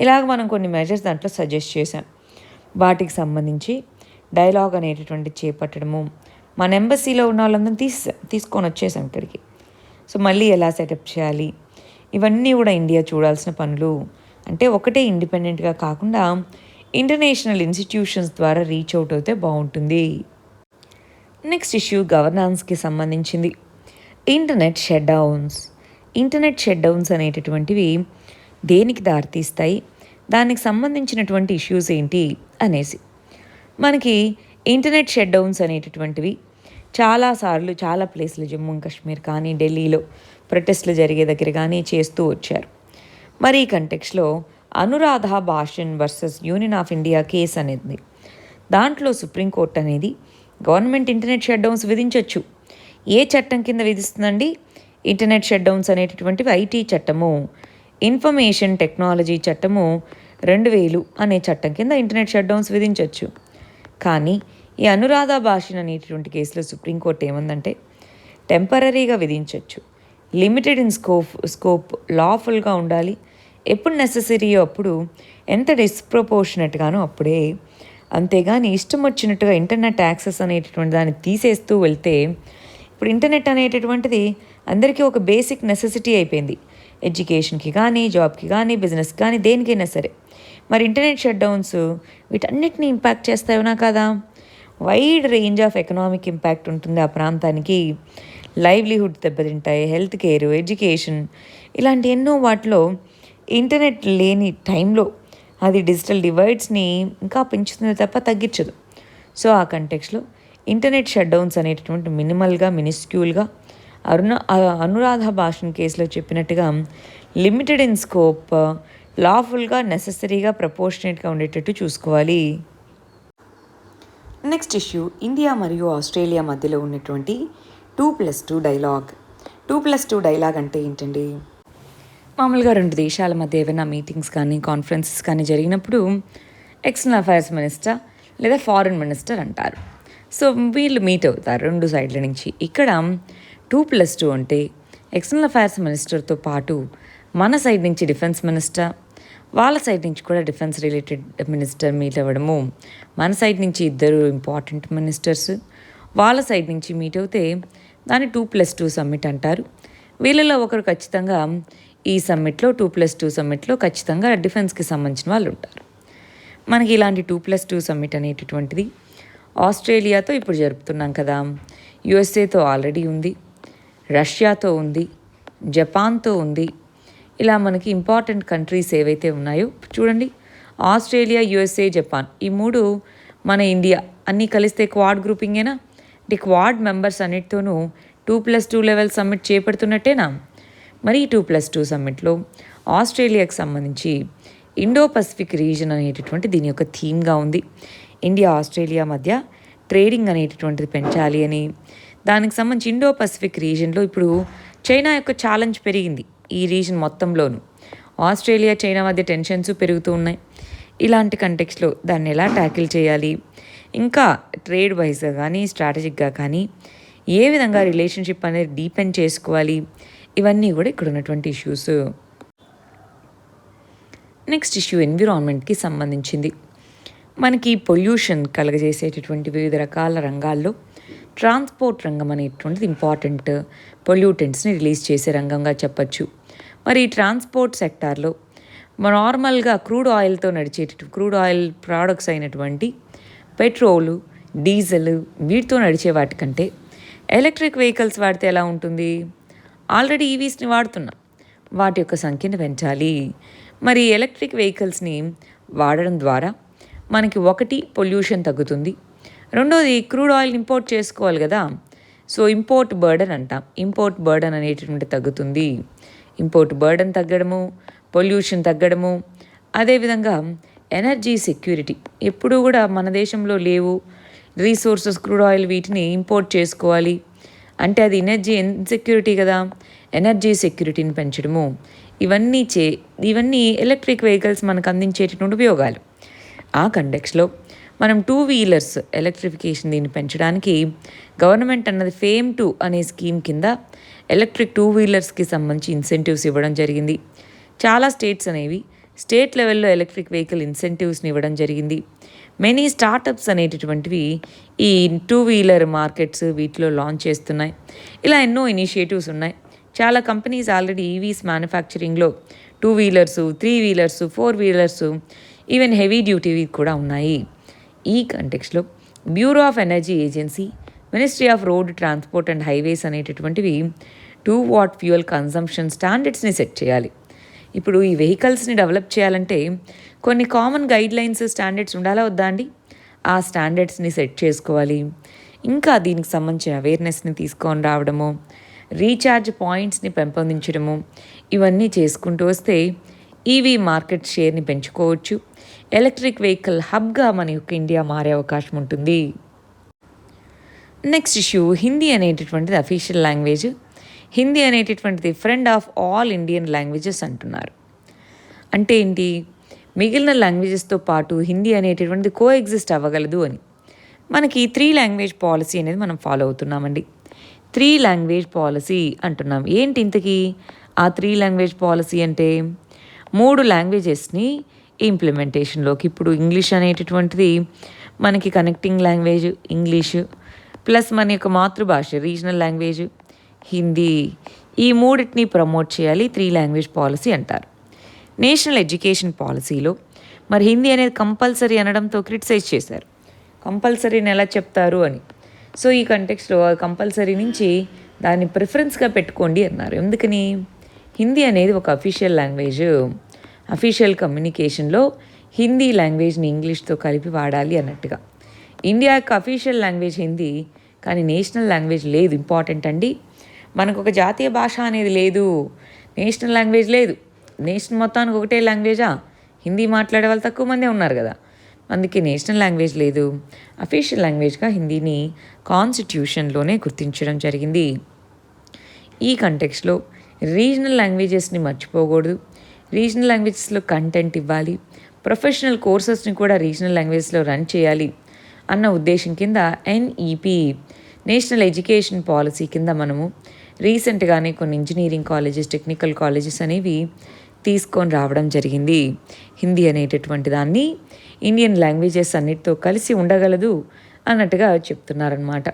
ఇలాగ మనం కొన్ని మెజర్స్ దాంట్లో సజెస్ట్ చేశాం. వాటికి సంబంధించి డైలాగ్ అనేటటువంటి చేపట్టడము, మన ఎంబసీలో ఉన్న వాళ్ళందరం తీసుకొని వచ్చేసాం ఇక్కడికి. సో మళ్ళీ ఎలా సెటప్ చేయాలి, ఇవన్నీ కూడా ఇండియా చూడాల్సిన పనులు. అంటే ఒకటే ఇండిపెండెంట్గా కాకుండా ఇంటర్నేషనల్ ఇన్స్టిట్యూషన్స్ ద్వారా రీచ్ అవుట్ అవుతే బాగుంటుంది. నెక్స్ట్ ఇష్యూ గవర్నాన్స్కి సంబంధించింది. ఇంటర్నెట్ షట్ డౌన్స్ అనేటటువంటివి దేనికి దారితీస్తాయి, దానికి సంబంధించినటువంటి ఇష్యూస్ ఏంటి అనేసి. మనకి ఇంటర్నెట్ షట్ డౌన్స్ అనేటటువంటివి చాలాసార్లు చాలా ప్లేస్లు, జమ్మూ అండ్ కాశ్మీర్ కానీ ఢిల్లీలో ప్రొటెస్ట్లు జరిగే దగ్గర కానీ చేస్తూ వచ్చారు. మరి ఈ కంటెక్స్లో Anuradha Bhasin versus union of India case అనేది, దాంట్లో సుప్రీంకోర్టు అనేది గవర్నమెంట్ ఇంటర్నెట్ షట్ డౌన్స్ విధించవచ్చు. ఏ చట్టం కింద విధిస్తుందండి? ఇంటర్నెట్ షట్ డౌన్స్ అనేటటువంటివి ఐటీ చట్టము, ఇన్ఫర్మేషన్ టెక్నాలజీ చట్టము 2000 అనే చట్టం కింద ఇంటర్నెట్ షట్ డౌన్స్ విధించవచ్చు. కానీ ఈ అనురాధ భాషన్ అనేటటువంటి కేసులో సుప్రీంకోర్టు ఏమందంటే టెంపరీగా విధించవచ్చు, లిమిటెడ్ ఇన్ స్కోప్, లాఫుల్గా ఉండాలి, ఎప్పుడు నెససరీయో అప్పుడు, ఎంత డిస్ప్రపోర్షనెట్గానో అప్పుడే, అంతేగాని ఇష్టం వచ్చినట్టుగా ఇంటర్నెట్ యాక్సెస్ అనేటటువంటి దాన్ని తీసేస్తూ వెళ్తే, ఇప్పుడు ఇంటర్నెట్ అనేటటువంటిది అందరికీ ఒక బేసిక్ నెసెసిటీ అయిపోయింది, ఎడ్యుకేషన్కి కానీ, జాబ్కి కానీ, బిజినెస్కి కానీ, దేనికైనా సరే. మరి ఇంటర్నెట్ షట్ డౌన్స్ వీటన్నిటిని ఇంపాక్ట్ చేస్తావునా కదా? Wide range of economic impact ఉంటుంది ఆ ప్రాంతానికి. లైవ్లీహుడ్ దెబ్బతింటాయి, హెల్త్ కేర్, ఎడ్యుకేషన్, ఇలాంటి ఎన్నో వాటిలో ఇంటర్నెట్ లేని టైంలో అది డిజిటల్ డివైడ్స్ని ఇంకా పెంచుతుంది తప్ప తగ్గించదు. సో ఆ కంటెక్స్లో ఇంటర్నెట్ షట్ డౌన్స్ అనేటటువంటి మినిస్క్యూల్గా అనురాధ భాషన్ కేసులో చెప్పినట్టుగా లిమిటెడ్ ఇన్ స్కోప్, లాఫుల్గా, నెససరీగా, ప్రపోర్షనేట్గా ఉండేటట్టు చూసుకోవాలి. నెక్స్ట్ ఇష్యూ ఇండియా మరియు ఆస్ట్రేలియా మధ్యలో ఉన్నటువంటి 2+2 డైలాగ్. 2+2 డైలాగ్ అంటే ఏంటండి? మామూలుగా 2 దేశాల మధ్య ఏమైనా మీటింగ్స్ కానీ, కాన్ఫరెన్సెస్ కానీ జరిగినప్పుడు ఎక్స్టర్నల్ అఫైర్స్ మినిస్టర్ లేదా ఫారిన్ మినిస్టర్ అంటారు. సో వీళ్ళు మీట్ అవుతారు 2 సైడ్ల నుంచి. ఇక్కడ 2+2 అంటే ఎక్స్టర్నల్ అఫైర్స్ మినిస్టర్తో పాటు మన సైడ్ నుంచి డిఫెన్స్ మినిస్టర్, వాళ్ళ సైడ్ నుంచి కూడా డిఫెన్స్ రిలేటెడ్ మినిస్టర్ మీట్ అవ్వడము, మన సైడ్ నుంచి 2 ఇంపార్టెంట్ మినిస్టర్స్, వాళ్ళ సైడ్ నుంచి మీట్ అవుతే దాన్ని 2+2 సమ్మిట్ అంటారు. వీళ్ళలో ఒకరు ఖచ్చితంగా ఈ సమ్మిట్లో 2+2 సమ్మిట్లో ఖచ్చితంగా డిఫెన్స్కి సంబంధించిన వాళ్ళు ఉంటారు. మనకి ఇలాంటి 2+2 సమ్మిట్ అనేటటువంటిది ఆస్ట్రేలియాతో ఇప్పుడు జరుపుతున్నాం కదా, యుఎస్ఏతో ఆల్రెడీ ఉంది, రష్యాతో ఉంది, జపాన్తో ఉంది. ఇలా మనకి ఇంపార్టెంట్ కంట్రీస్ ఏవైతే ఉన్నాయో చూడండి, ఆస్ట్రేలియా, యుఎస్ఏ, జపాన్, ఈ 3 మన ఇండియా అన్నీ కలిస్తే క్వాడ్ గ్రూపింగేనా? అంటే క్వాడ్ మెంబర్స్ అన్నిటితోనూ 2+2 లెవెల్ సమ్మిట్ చేపడుతున్నట్టేనా? మరి 2+2 సమ్మిట్లో ఆస్ట్రేలియాకి సంబంధించి ఇండో పసిఫిక్ రీజన్ అనేటటువంటి దీని యొక్క థీమ్గా ఉంది. ఇండియా ఆస్ట్రేలియా మధ్య ట్రేడింగ్ అనేటటువంటిది పెంచాలి అని, దానికి సంబంధించి ఇండో పసిఫిక్ రీజన్లో ఇప్పుడు చైనా యొక్క ఛాలెంజ్ పెరిగింది. ఈ రీజన్ మొత్తంలోనూ ఆస్ట్రేలియా, చైనా మధ్య టెన్షన్స్ పెరుగుతూ ఉన్నాయి. ఇలాంటి కంటెక్స్లో దాన్ని ఎలా ట్యాకిల్ చేయాలి, ఇంకా ట్రేడ్ వైజ్గా కానీ, స్ట్రాటజిక్గా కానీ ఏ విధంగా రిలేషన్షిప్ అనేది డీపెండ్ చేసుకోవాలి, ఇవన్నీ కూడా ఇక్కడ ఉన్నటువంటి ఇష్యూస్. నెక్స్ట్ ఇష్యూ ఎన్విరాన్మెంట్కి సంబంధించింది. మనకి పొల్యూషన్ కలగజేసేటటువంటి వివిధ రకాల రంగాల్లో ట్రాన్స్పోర్ట్ రంగం అనేటువంటిది ఇంపార్టెంట్ పొల్యూటెంట్స్ని రిలీజ్ చేసే రంగంగా చెప్పచ్చు. మరి ఈ ట్రాన్స్పోర్ట్ సెక్టార్లో నార్మల్గా క్రూడ్ ఆయిల్ ప్రోడక్ట్స్ అయినటువంటి పెట్రోలు, డీజిల్ వీటితో నడిచే వాటికంటే ఎలక్ట్రిక్ వెహికల్స్ వాడితే ఎలా ఉంటుంది? ఆల్రెడీ ఈవీస్ని వాడుతున్నాం, వాటి యొక్క సంఖ్యను పెంచాలి. మరి ఎలక్ట్రిక్ వెహికల్స్ని వాడడం ద్వారా మనకి ఒకటి పొల్యూషన్ తగ్గుతుంది, రెండోది క్రూడ్ ఆయిల్ ఇంపోర్ట్ చేసుకోవాలి కదా, సో ఇంపోర్ట్ బర్డన్ అంటాం. ఇంపోర్ట్ బర్డన్ అనేటటువంటి తగ్గుతుంది. ఇంపోర్ట్ బర్డన్ తగ్గడము, పొల్యూషన్ తగ్గడము, అదేవిధంగా ఎనర్జీ సెక్యూరిటీ. ఎప్పుడూ కూడా మన దేశంలో లేవు రీసోర్సెస్, క్రూడ్ ఆయిల్ వీటిని ఇంపోర్ట్ చేసుకోవాలి అంటే అది ఎనర్జీ ఇన్సెక్యూరిటీ కదా. ఎనర్జీ సెక్యూరిటీని పెంచడము, ఇవన్నీ ఎలక్ట్రిక్ వెహికల్స్ మనకు అందించేటటువంటి ఉపయోగాలు. ఆ కంటెక్స్లో మనం 2 వీలర్స్ ఎలక్ట్రిఫికేషన్ దీన్ని పెంచడానికి గవర్నమెంట్ అన్నది FAME2 అనే స్కీమ్ కింద ఎలక్ట్రిక్ 2 వీలర్స్కి సంబంధించి ఇన్సెంటివ్స్ ఇవ్వడం జరిగింది. చాలా స్టేట్స్ అనేవి స్టేట్ లెవెల్లో ఎలక్ట్రిక్ వెహికల్ ఇన్సెంటివ్స్ని ఇవ్వడం జరిగింది. మెనీ స్టార్టప్స్ అనేటటువంటివి ఈ 2 వీలర్ మార్కెట్స్ వీటిలో లాంచ్ చేస్తున్నాయి. ఇలా ఎన్నో ఇనిషియేటివ్స్ ఉన్నాయి. చాలా కంపెనీస్ ఆల్రెడీ ఈవీస్ మ్యానుఫ్యాక్చరింగ్లో 2 wheelers, 3 wheelers, 4 wheelers, even heavy డ్యూటీవి కూడా ఉన్నాయి. ఈ కంటెక్స్లో bureau of energy agency, ministry of road transport and highways అనేటటువంటివి 2 వాట్ ఫ్యూయల్ కన్సంప్షన్ స్టాండర్డ్స్ని సెట్ చేయాలి. ఇప్పుడు ఈ వెహికల్స్ని డెవలప్ చేయాలంటే కొన్ని కామన్ గైడ్లైన్స్, స్టాండర్డ్స్ ఉండాలా వద్దా అండి? ఆ స్టాండర్డ్స్ని సెట్ చేసుకోవాలి. ఇంకా దీనికి సంబంధించిన అవేర్నెస్ని తీసుకొని రావడము, రీఛార్జ్ పాయింట్స్ని పెంపొందించడము, ఇవన్నీ చేసుకుంటూ వస్తే ఈవీ మార్కెట్ షేర్ని పెంచుకోవచ్చు. ఎలక్ట్రిక్ వెహికల్ హబ్గా మన యొక్క ఇండియా మారే అవకాశం ఉంటుంది. నెక్స్ట్ ఇష్యూ హిందీ అనేటటువంటిది అఫీషియల్ లాంగ్వేజ్. హిందీ అనేటటువంటిది friend of all Indian languages అంటున్నారు. అంటే ఏంటి? మిగిలిన లాంగ్వేజెస్తో పాటు హిందీ అనేటటువంటిది కోఎగ్జిస్ట్ అవ్వగలదు అని. మనకి 3 లాంగ్వేజ్ పాలసీ అనేది మనం ఫాలో అవుతున్నామండి. 3 లాంగ్వేజ్ పాలసీ అంటున్నాం. ఏంటి ఇంతకీ ఆ 3 లాంగ్వేజ్ పాలసీ అంటే? 3 లాంగ్వేజెస్ని ఇంప్లిమెంటేషన్లోకి, ఇప్పుడు ఇంగ్లీష్ అనేటటువంటిది మనకి కనెక్టింగ్ లాంగ్వేజ్ ఇంగ్లీషు, ప్లస్ మన యొక్క మాతృభాష రీజనల్ లాంగ్వేజ్ హిందీ, ఈ 3టిని ప్రమోట్ చేయాలి 3 లాంగ్వేజ్ పాలసీ అంటారు. నేషనల్ ఎడ్యుకేషన్ పాలసీలో మరి హిందీ అనేది కంపల్సరీ అనడంతో క్రిటిసైజ్ చేశారు. కంపల్సరీని ఎలా చెప్తారు అని. సో ఈ కంటెక్స్లో కంపల్సరీ నుంచి దాన్ని ప్రిఫరెన్స్గా పెట్టుకోండి అన్నారు. ఎందుకని? హిందీ అనేది ఒక అఫీషియల్ లాంగ్వేజ్. అఫీషియల్ కమ్యూనికేషన్లో హిందీ లాంగ్వేజ్ని ఇంగ్లీష్తో కలిపి వాడాలి అన్నట్టుగా. ఇండియా యొక్క అఫీషియల్ లాంగ్వేజ్ హిందీ, కానీ నేషనల్ లాంగ్వేజ్ లేదు. ఇంపార్టెంట్ అండి. మనకు ఒక జాతీయ భాష అనేది లేదు, నేషనల్ లాంగ్వేజ్ లేదు. నేషన్ మొత్తానికి ఒకటే లాంగ్వేజా? హిందీ మాట్లాడే వాళ్ళు తక్కువ మందే ఉన్నారు కదా. అందుకే నేషనల్ లాంగ్వేజ్ లేదు. అఫీషియల్ లాంగ్వేజ్గా హిందీని కాన్స్టిట్యూషన్లోనే గుర్తించడం జరిగింది. ఈ కంటెక్స్లో రీజనల్ లాంగ్వేజెస్ని మర్చిపోకూడదు. రీజనల్ లాంగ్వేజెస్లో కంటెంట్ ఇవ్వాలి. ప్రొఫెషనల్ కోర్సెస్ని కూడా రీజనల్ లాంగ్వేజ్లో రన్ చేయాలి అన్న ఉద్దేశం కింద NEP నేషనల్ ఎడ్యుకేషన్ పాలసీ కింద మనము రీసెంట్గానే కొన్ని ఇంజనీరింగ్ కాలేజెస్, టెక్నికల్ కాలేజెస్ అనేవి తీసుకొని రావడం జరిగింది. హిందీ అనేటటువంటి దాన్ని ఇండియన్ లాంగ్వేజెస్ అన్నిటితో కలిసి ఉండగలదు అన్నట్టుగా చెప్తున్నారనమాట.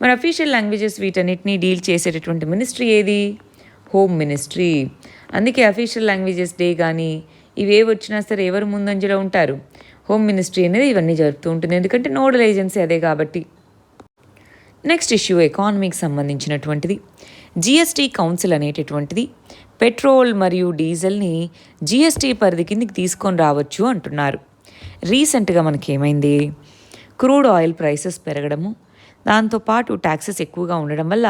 మరి అఫీషియల్ లాంగ్వేజెస్ వీటన్నిటిని డీల్ చేసేటటువంటి మినిస్ట్రీ ఏది? Home ministry. అందుకే అఫీషియల్ లాంగ్వేజెస్ డే కానీ ఇవే వచ్చినా సరే ఎవరు ముందంజలో ఉంటారు? హోమ్ మినిస్ట్రీ అనేది ఇవన్నీ జరుపుతూ ఉంటుంది. ఎందుకంటే నోడల్ ఏజెన్సీ అదే కాబట్టి. నెక్స్ట్ ఇష్యూ ఎకానమీకి సంబంధించినటువంటిది. GST కౌన్సిల్ అనేటటువంటిది పెట్రోల్ మరియు డీజిల్ని GST పరిధి కిందకి తీసుకొని రావచ్చు అంటున్నారు. రీసెంట్గా మనకి ఏమైంది? క్రూడ్ ఆయిల్ ప్రైసెస్ పెరగడము, దాంతోపాటు ట్యాక్సెస్ ఎక్కువగా ఉండడం వల్ల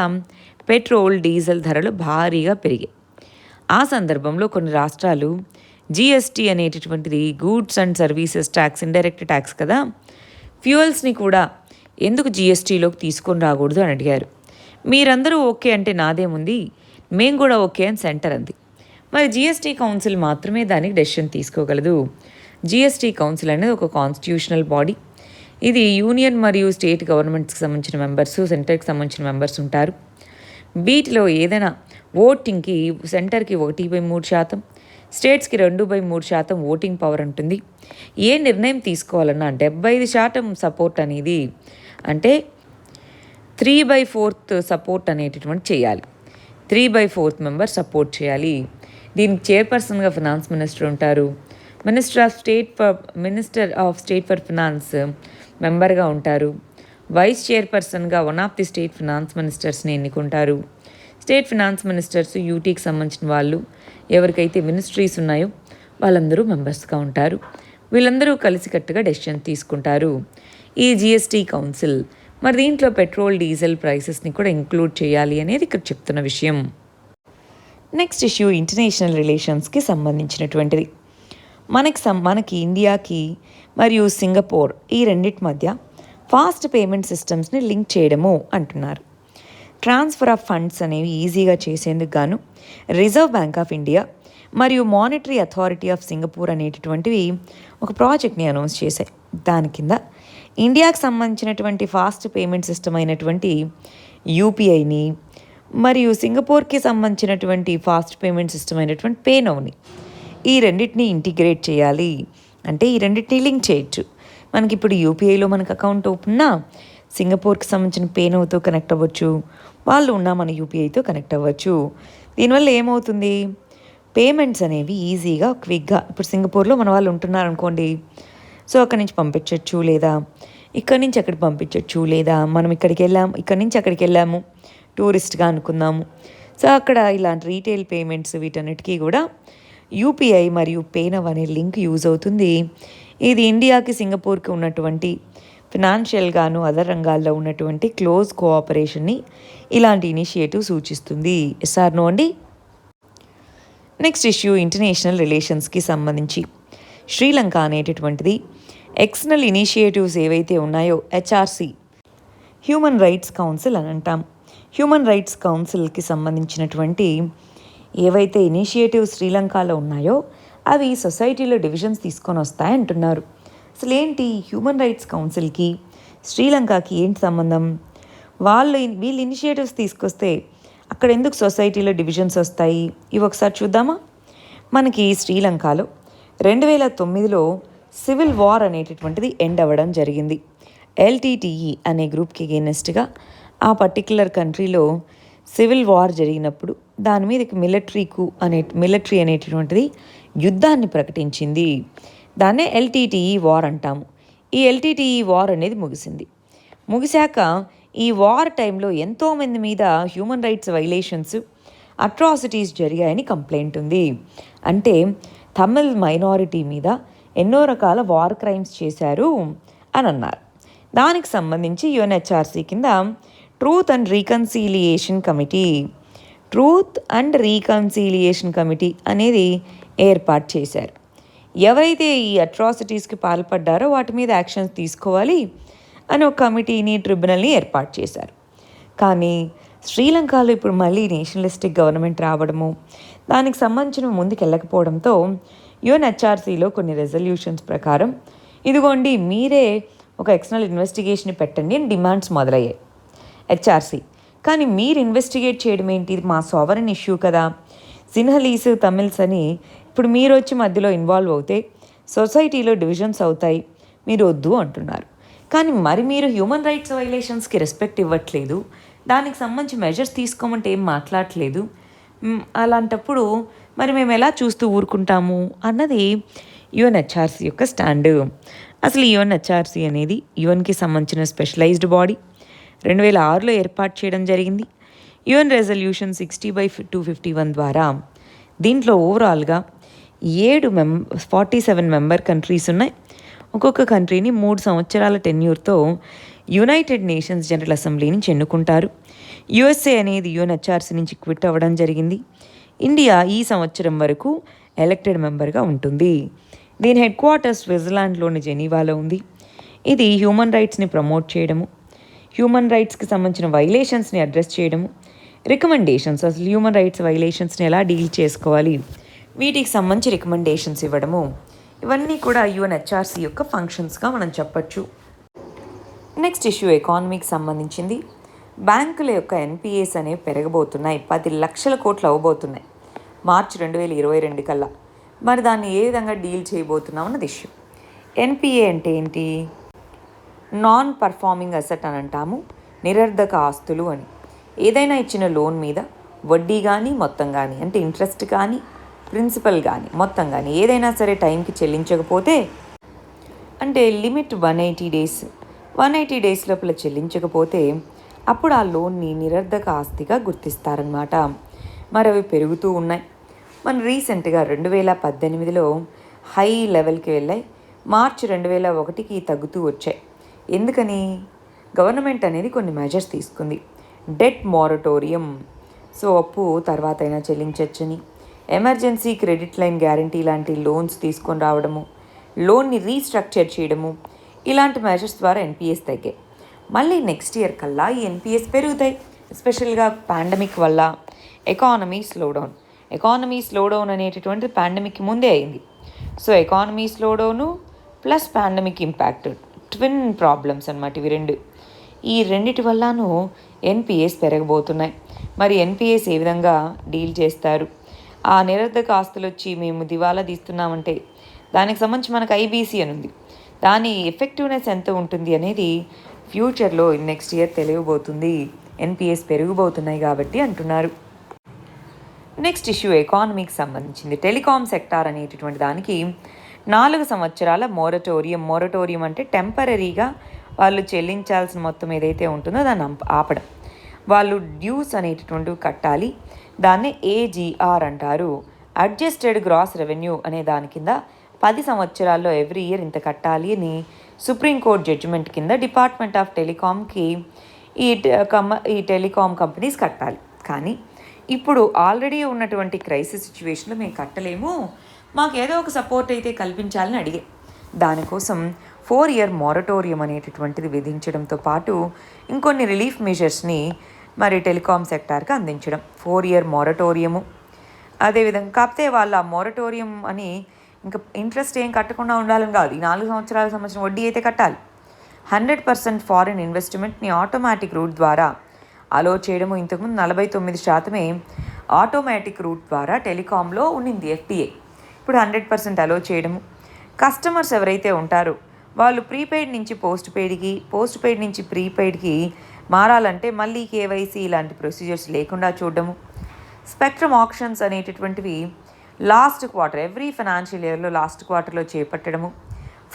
పెట్రోల్, డీజిల్ ధరలు భారీగా పెరిగాయి. ఆ సందర్భంలో కొన్ని రాష్ట్రాలు GST అనేటటువంటిది goods and services tax, indirect tax కదా, ఫ్యూయల్స్ని కూడా ఎందుకు GSTలోకి తీసుకొని రాకూడదు అని అడిగారు. మీరందరూ ఓకే అంటే నాదేముంది, మేము కూడా ఓకే అని సెంటర్ అంది. మరి GST కౌన్సిల్ మాత్రమే దానికి డెసిషన్ తీసుకోగలదు. GST కౌన్సిల్ అనేది ఒక కాన్స్టిట్యూషనల్ బాడీ. ఇది యూనియన్ మరియు స్టేట్ గవర్నమెంట్స్కి సంబంధించిన మెంబర్స్, సెంటర్కి సంబంధించిన మెంబర్స్ ఉంటారు. వీటిలో ఏదైనా ఓటింగ్కి సెంటర్కి 1/3%, స్టేట్స్కి 2/3% ఓటింగ్ పవర్ ఉంటుంది. ఏ నిర్ణయం తీసుకోవాలన్నా 75% సపోర్ట్ అనేది, అంటే 3/4 సపోర్ట్ అనేటటువంటి చేయాలి. 3/4 మెంబర్ సపోర్ట్ చేయాలి. దీనికి చైర్పర్సన్గా ఫినాన్స్ మినిస్టర్ ఉంటారు. Minister of state for finance మెంబర్గా ఉంటారు. వైస్ చైర్పర్సన్గా one of the state finance మినిస్టర్స్ని ఎన్నుకుంటారు. స్టేట్ ఫినాన్స్ మినిస్టర్స్ యూటీకి సంబంధించిన వాళ్ళు, ఎవరికైతే మినిస్ట్రీస్ ఉన్నాయో వాళ్ళందరూ మెంబర్స్గా ఉంటారు. వీళ్ళందరూ కలిసికట్టుగా డెసిషన్ తీసుకుంటారు. ఈ జిఎస్టీ కౌన్సిల్ మరి దీంట్లో పెట్రోల్, డీజిల్ ప్రైసెస్ని కూడా ఇంక్లూడ్ చేయాలి అనేది ఇక్కడ చెప్తున్న విషయం. నెక్స్ట్ ఇష్యూ ఇంటర్నేషనల్ రిలేషన్స్కి సంబంధించినటువంటిది. మనకి ఇండియాకి మరియు సింగపూర్ ఈ రెండింటి మధ్య ఫాస్ట్ పేమెంట్ సిస్టమ్స్ని లింక్ చేయడము అంటున్నారు. ట్రాన్స్ఫర్ ఆఫ్ ఫండ్స్ అనేవి ఈజీగా చేసేందుకు గాను రిజర్వ్ బ్యాంక్ ఆఫ్ ఇండియా మరియు మానిటరీ అథారిటీ ఆఫ్ సింగపూర్ అనేటటువంటివి ఒక ప్రాజెక్ట్ని అనౌన్స్ చేశాయి. దాని కింద ఇండియాకి సంబంధించినటువంటి ఫాస్ట్ పేమెంట్ సిస్టమ్ అయినటువంటి యూపీఐని మరియు సింగపూర్కి సంబంధించినటువంటి ఫాస్ట్ పేమెంట్ సిస్టమ్ అయినటువంటి పేనోని, ఈ రెండింటిని ఇంటిగ్రేట్ చేయాలి. అంటే ఈ రెండింటిని లింక్ చేయొచ్చు. మనకి ఇప్పుడు యూపీఐలో మనకు అకౌంట్ ఓపెన్నా సింగపూర్కి సంబంధించిన పేనోతో కనెక్ట్ అవ్వచ్చు, వాళ్ళు ఉన్న మన యూపీఐతో కనెక్ట్ అవ్వచ్చు. దీనివల్ల ఏమవుతుంది, పేమెంట్స్ అనేవి ఈజీగా క్విక్గా, ఇప్పుడు సింగపూర్లో మన వాళ్ళు ఉంటున్నారు అనుకోండి, సో అక్కడి నుంచి పంపించవచ్చు, లేదా ఇక్కడి నుంచి అక్కడికి పంపించవచ్చు, లేదా మనం ఇక్కడి నుంచి అక్కడికి వెళ్ళాము టూరిస్ట్గా అనుకుందాము. సో అక్కడ ఇలాంటి రీటైల్ పేమెంట్స్ వీటన్నిటికీ కూడా యూపీఐ మరియు పేనవ్ అనే లింక్ యూజ్ అవుతుంది. ఇది ఇండియాకి సింగపూర్కి ఉన్నటువంటి ఫినాన్షియల్గాను అదర్ రంగాల్లో ఉన్నటువంటి క్లోజ్ కోఆపరేషన్ని ఇలాంటి ఇనిషియేటివ్ సూచిస్తుంది. ఎస్ఆర్ నో అండి. నెక్స్ట్ ఇష్యూ ఇంటర్నేషనల్ రిలేషన్స్కి సంబంధించి శ్రీలంక అనేటటువంటిది ఎక్స్టర్నల్ ఇనిషియేటివ్స్ ఏవైతే ఉన్నాయో హెచ్ఆర్సి, హ్యూమన్ రైట్స్ కౌన్సిల్ అని అంటాం. హ్యూమన్ రైట్స్ కౌన్సిల్కి సంబంధించినటువంటి ఏవైతే ఇనిషియేటివ్స్ శ్రీలంకలో ఉన్నాయో అవి సొసైటీలో డివిజన్స్ తీసుకొని వస్తాయంటున్నారు. అసలు ఏంటి హ్యూమన్ రైట్స్ కౌన్సిల్కి శ్రీలంకకి ఏంటి సంబంధం? వీళ్ళు ఇనిషియేటివ్స్ తీసుకొస్తే అక్కడ ఎందుకు సొసైటీలో డివిజన్స్ వస్తాయి? ఇవి ఒకసారి చూద్దామా. మనకి శ్రీలంకలో 2009లో సివిల్ వార్ అనేటటువంటిది ఎండ్ అవ్వడం జరిగింది. ఎల్టీటీఈ అనే గ్రూప్కి ఎగెయినెస్ట్గా ఆ పర్టిక్యులర్ కంట్రీలో సివిల్ వార్ జరిగినప్పుడు దాని మీదకి మిలిటరీ అనేటటువంటిది యుద్ధాన్ని ప్రకటించింది. దాన్నే ఎల్టీటీఈ వార్ అంటాము. ఈ ఎల్టీటీఈ వార్ అనేది ముగిశాక ఈ వార్ టైంలో ఎంతోమంది మీద హ్యూమన్ రైట్స్ వైలేషన్స్, అట్రాసిటీస్ జరిగాయని కంప్లైంట్ ఉంది. అంటే తమిళ్ మైనారిటీ మీద ఎన్నో రకాల వార్ క్రైమ్స్ చేశారు అని అన్నారు. దానికి సంబంధించి యుఎన్హెచ్ఆర్సీ కింద ట్రూత్ అండ్ రీకన్సీలియేషన్ కమిటీ అనేది ఏర్పాటు చేశారు. ఎవరైతే ఈ అట్రాసిటీస్కి పాల్పడ్డారో వాటి మీద యాక్షన్స్ తీసుకోవాలి అని ఒక కమిటీని, ట్రిబ్యునల్ని ఏర్పాటు చేశారు. కానీ శ్రీలంకలో ఇప్పుడు మళ్ళీ నేషనలిస్టిక్ గవర్నమెంట్ రావడము, దానికి సంబంధించిన ముందుకు వెళ్ళకపోవడంతో యుఎన్హెచ్ఆర్సీలో కొన్ని రెజల్యూషన్స్ ప్రకారం ఇదిగోండి మీరే ఒక ఎక్స్టర్నల్ ఇన్వెస్టిగేషన్ పెట్టండి అని డిమాండ్స్ మొదలయ్యాయి హెచ్ఆర్సీ. కానీ మీరు ఇన్వెస్టిగేట్ చేయడం ఏంటి, ఇది మా సావరన్ ఇష్యూ కదా, సిన్హలీస్, తమిళ్స్ అని ఇప్పుడు మీరు వచ్చి మధ్యలో ఇన్వాల్వ్ అవుతే సొసైటీలో డివిజన్స్ అవుతాయి, మీరు వద్దు అంటున్నారు. కానీ మీరు హ్యూమన్ రైట్స్ వైలేషన్స్కి రెస్పెక్ట్ ఇవ్వట్లేదు, దానికి సంబంధించి మెజర్స్ తీసుకోమంటే ఏం మాట్లాడట్లేదు. అలాంటప్పుడు మరి మేము ఎలా చూస్తూ ఊరుకుంటాము అన్నది యుఎన్హెచ్ఆర్సీ యొక్క స్టాండ్. అసలు యుఎన్హెచ్ఆర్సీ అనేది యుఎన్కి సంబంధించిన స్పెషలైజ్డ్ బాడీ. 2006లో ఏర్పాటు చేయడం జరిగింది. యుఎన్ రెజల్యూషన్ 60/251 ద్వారా దీంట్లో ఓవరాల్గా 47 మెంబర్ కంట్రీస్ ఉన్నాయి. ఒక్కొక్క కంట్రీని 3 సంవత్సరాల టెన్యూర్తో యునైటెడ్ నేషన్స్ జనరల్ అసెంబ్లీ నుంచి ఎన్నుకుంటారు. యుఎస్ఏ అనేది యుఎన్హెచ్ఆర్సీ నుంచి క్విట్ అవ్వడం జరిగింది. ఇండియా ఈ సంవత్సరం వరకు ఎలక్టెడ్ మెంబర్గా ఉంటుంది. దీని హెడ్ క్వార్టర్స్ స్విట్జర్లాండ్లోని జెనీవాలో ఉంది. ఇది హ్యూమన్ రైట్స్ని ప్రమోట్ చేయడము, హ్యూమన్ రైట్స్కి సంబంధించిన వైలేషన్స్ని అడ్రస్ చేయడము, రికమెండేషన్స్, అసలు హ్యూమన్ రైట్స్ వైలేషన్స్ని ఎలా డీల్ చేసుకోవాలి వీటికి సంబంధించి రికమెండేషన్స్ ఇవ్వడము, ఇవన్నీ కూడా యుఎన్హెచ్ఆర్సీ యొక్క ఫంక్షన్స్గా మనం చెప్పచ్చు. నెక్స్ట్ ఇష్యూ ఎకానమీకి సంబంధించింది. బ్యాంకుల యొక్క ఎన్పిఏస్ అనేవి పెరగబోతున్నాయి, 10 లక్షల కోట్లు అవ్వబోతున్నాయి మార్చి 2022 కల్లా. మరి దాన్ని ఏ విధంగా డీల్ చేయబోతున్నాం అన్నది ఇష్యూ. ఎన్పిఏ అంటే ఏంటి? నాన్ పర్ఫార్మింగ్ అసెట్ అని అంటాము, నిరర్ధక ఆస్తులు అని. ఏదైనా ఇచ్చిన లోన్ మీద వడ్డీ కానీ మొత్తం కానీ, అంటే ఇంట్రెస్ట్ కానీ ప్రిన్సిపల్ కానీ మొత్తం కానీ ఏదైనా సరే టైంకి చెల్లించకపోతే, అంటే లిమిట్ 180 డేస్, 180 డేస్ లోపల చెల్లించకపోతే అప్పుడు ఆ లోన్ని నిరర్ధక ఆస్తిగా గుర్తిస్తారనమాట. మరి అవి పెరుగుతూ ఉన్నాయి. మన రీసెంట్గా 2018లో హై లెవెల్కి వెళ్ళాయి, మార్చి 2001కి తగ్గుతూ వచ్చాయి. ఎందుకని? గవర్నమెంట్ అనేది కొన్ని మెజర్స్ తీసుకుంది. డెట్ మారటోరియం, సో అప్పు తర్వాత అయినా చెల్లించవచ్చని, ఎమర్జెన్సీ క్రెడిట్ లైన్ గ్యారంటీ లాంటి లోన్స్ తీసుకొని రావడము, లోన్ని రీస్ట్రక్చర్ చేయడము, ఇలాంటి మెజర్స్ ద్వారా ఎన్పిఎస్ తగ్గాయి. మళ్ళీ నెక్స్ట్ ఇయర్ కల్లా ఈ ఎన్పిఎస్ పెరుగుతాయి. ఎస్పెషల్గా పాండమిక్ వల్ల ఎకానమీ స్లోడౌన్ అనేటటువంటి పాండమిక్ ముందే అయింది. So economy slowdown plus pandemic impact, twin problems అన్నమాట ఇవి రెండు. ఈ రెండిటి వల్లను ఎన్పిఎస్ పెరగబోతున్నాయి. మరి ఎన్పిఎస్ ఏ విధంగా డీల్ చేస్తారు? ఆ నిరర్ధక ఆస్తులు వచ్చి మేము దివాలా తీస్తున్నామంటే దానికి సంబంధించి మనకు ఐబీసీ అని ఉంది, దాని ఎఫెక్టివ్నెస్ ఎంత ఉంటుంది అనేది ఫ్యూచర్లో నెక్స్ట్ ఇయర్ తెలియబోతుంది. ఎన్పిఎస్ పెరిగిపోతున్నాయి కాబట్టి అంటున్నారు. నెక్స్ట్ ఇష్యూ ఎకానమీకి సంబంధించింది. టెలికాం సెక్టార్ అనేటటువంటి దానికి 4 సంవత్సరాల మొరటోరియం అంటే టెంపరీగా వాళ్ళు చెల్లించాల్సిన మొత్తం ఏదైతే ఉంటుందో దాన్ని ఆపడం. వాళ్ళు డ్యూస్ అనేటటువంటివి కట్టాలి, దాన్ని ఏజీఆర్ అంటారు. అడ్జస్టెడ్ గ్రాస్ రెవెన్యూ అనే దాని కింద 10 సంవత్సరాల్లో ఎవ్రీ ఇయర్ ఇంత కట్టాలి అని సుప్రీంకోర్టు జడ్జిమెంట్ కింద డిపార్ట్మెంట్ ఆఫ్ టెలికాంకి ఈ టెలికాం కంపెనీస్ కట్టాలి. కానీ ఇప్పుడు ఆల్రెడీ ఉన్నటువంటి క్రైసిస్ సిచ్యువేషన్లో మేము కట్టలేము, మాకు ఏదో ఒక సపోర్ట్ అయితే కల్పించాలని అడిగే. దానికోసం 4 ఇయర్ మొరటోరియం అనేటటువంటిది విధించడంతో పాటు ఇంకొన్ని రిలీఫ్ మెజర్స్ని మరి టెలికాం సెక్టార్కి అందించడం. 4 ఇయర్ మొరటోరియము. అదేవిధంగా కాకపోతే వాళ్ళ మొరటోరియం అని ఇంకా ఇంట్రెస్ట్ ఏం కట్టకుండా ఉండాలని కాదు, ఈ 4 సంవత్సరాల సంవత్సరం వడ్డీ అయితే కట్టాలి. 100% ఫారిన్ ఇన్వెస్ట్మెంట్ని ఆటోమేటిక్ రూట్ ద్వారా అలో చేయడము. ఇంతకుముందు 49% ఆటోమేటిక్ రూట్ ద్వారా టెలికాంలో ఉన్నింది ఎఫ్టీఏ, ఇప్పుడు 100% అలో చేయడము. కస్టమర్స్ ఎవరైతే ఉంటారో వాళ్ళు ప్రీపెయిడ్ నుంచి పోస్ట్ పెయిడ్ నుంచి ప్రీపెయిడ్కి మారాలంటే మళ్ళీ కేవైసీ ఇలాంటి ప్రొసీజర్స్ లేకుండా చూడడము. స్పెక్ట్రమ్ ఆప్షన్స్ అనేటటువంటివి లాస్ట్ క్వార్టర్, ఎవ్రీ ఫైనాన్షియల్ ఇయర్లో లాస్ట్ క్వార్టర్లో చేపట్టడము.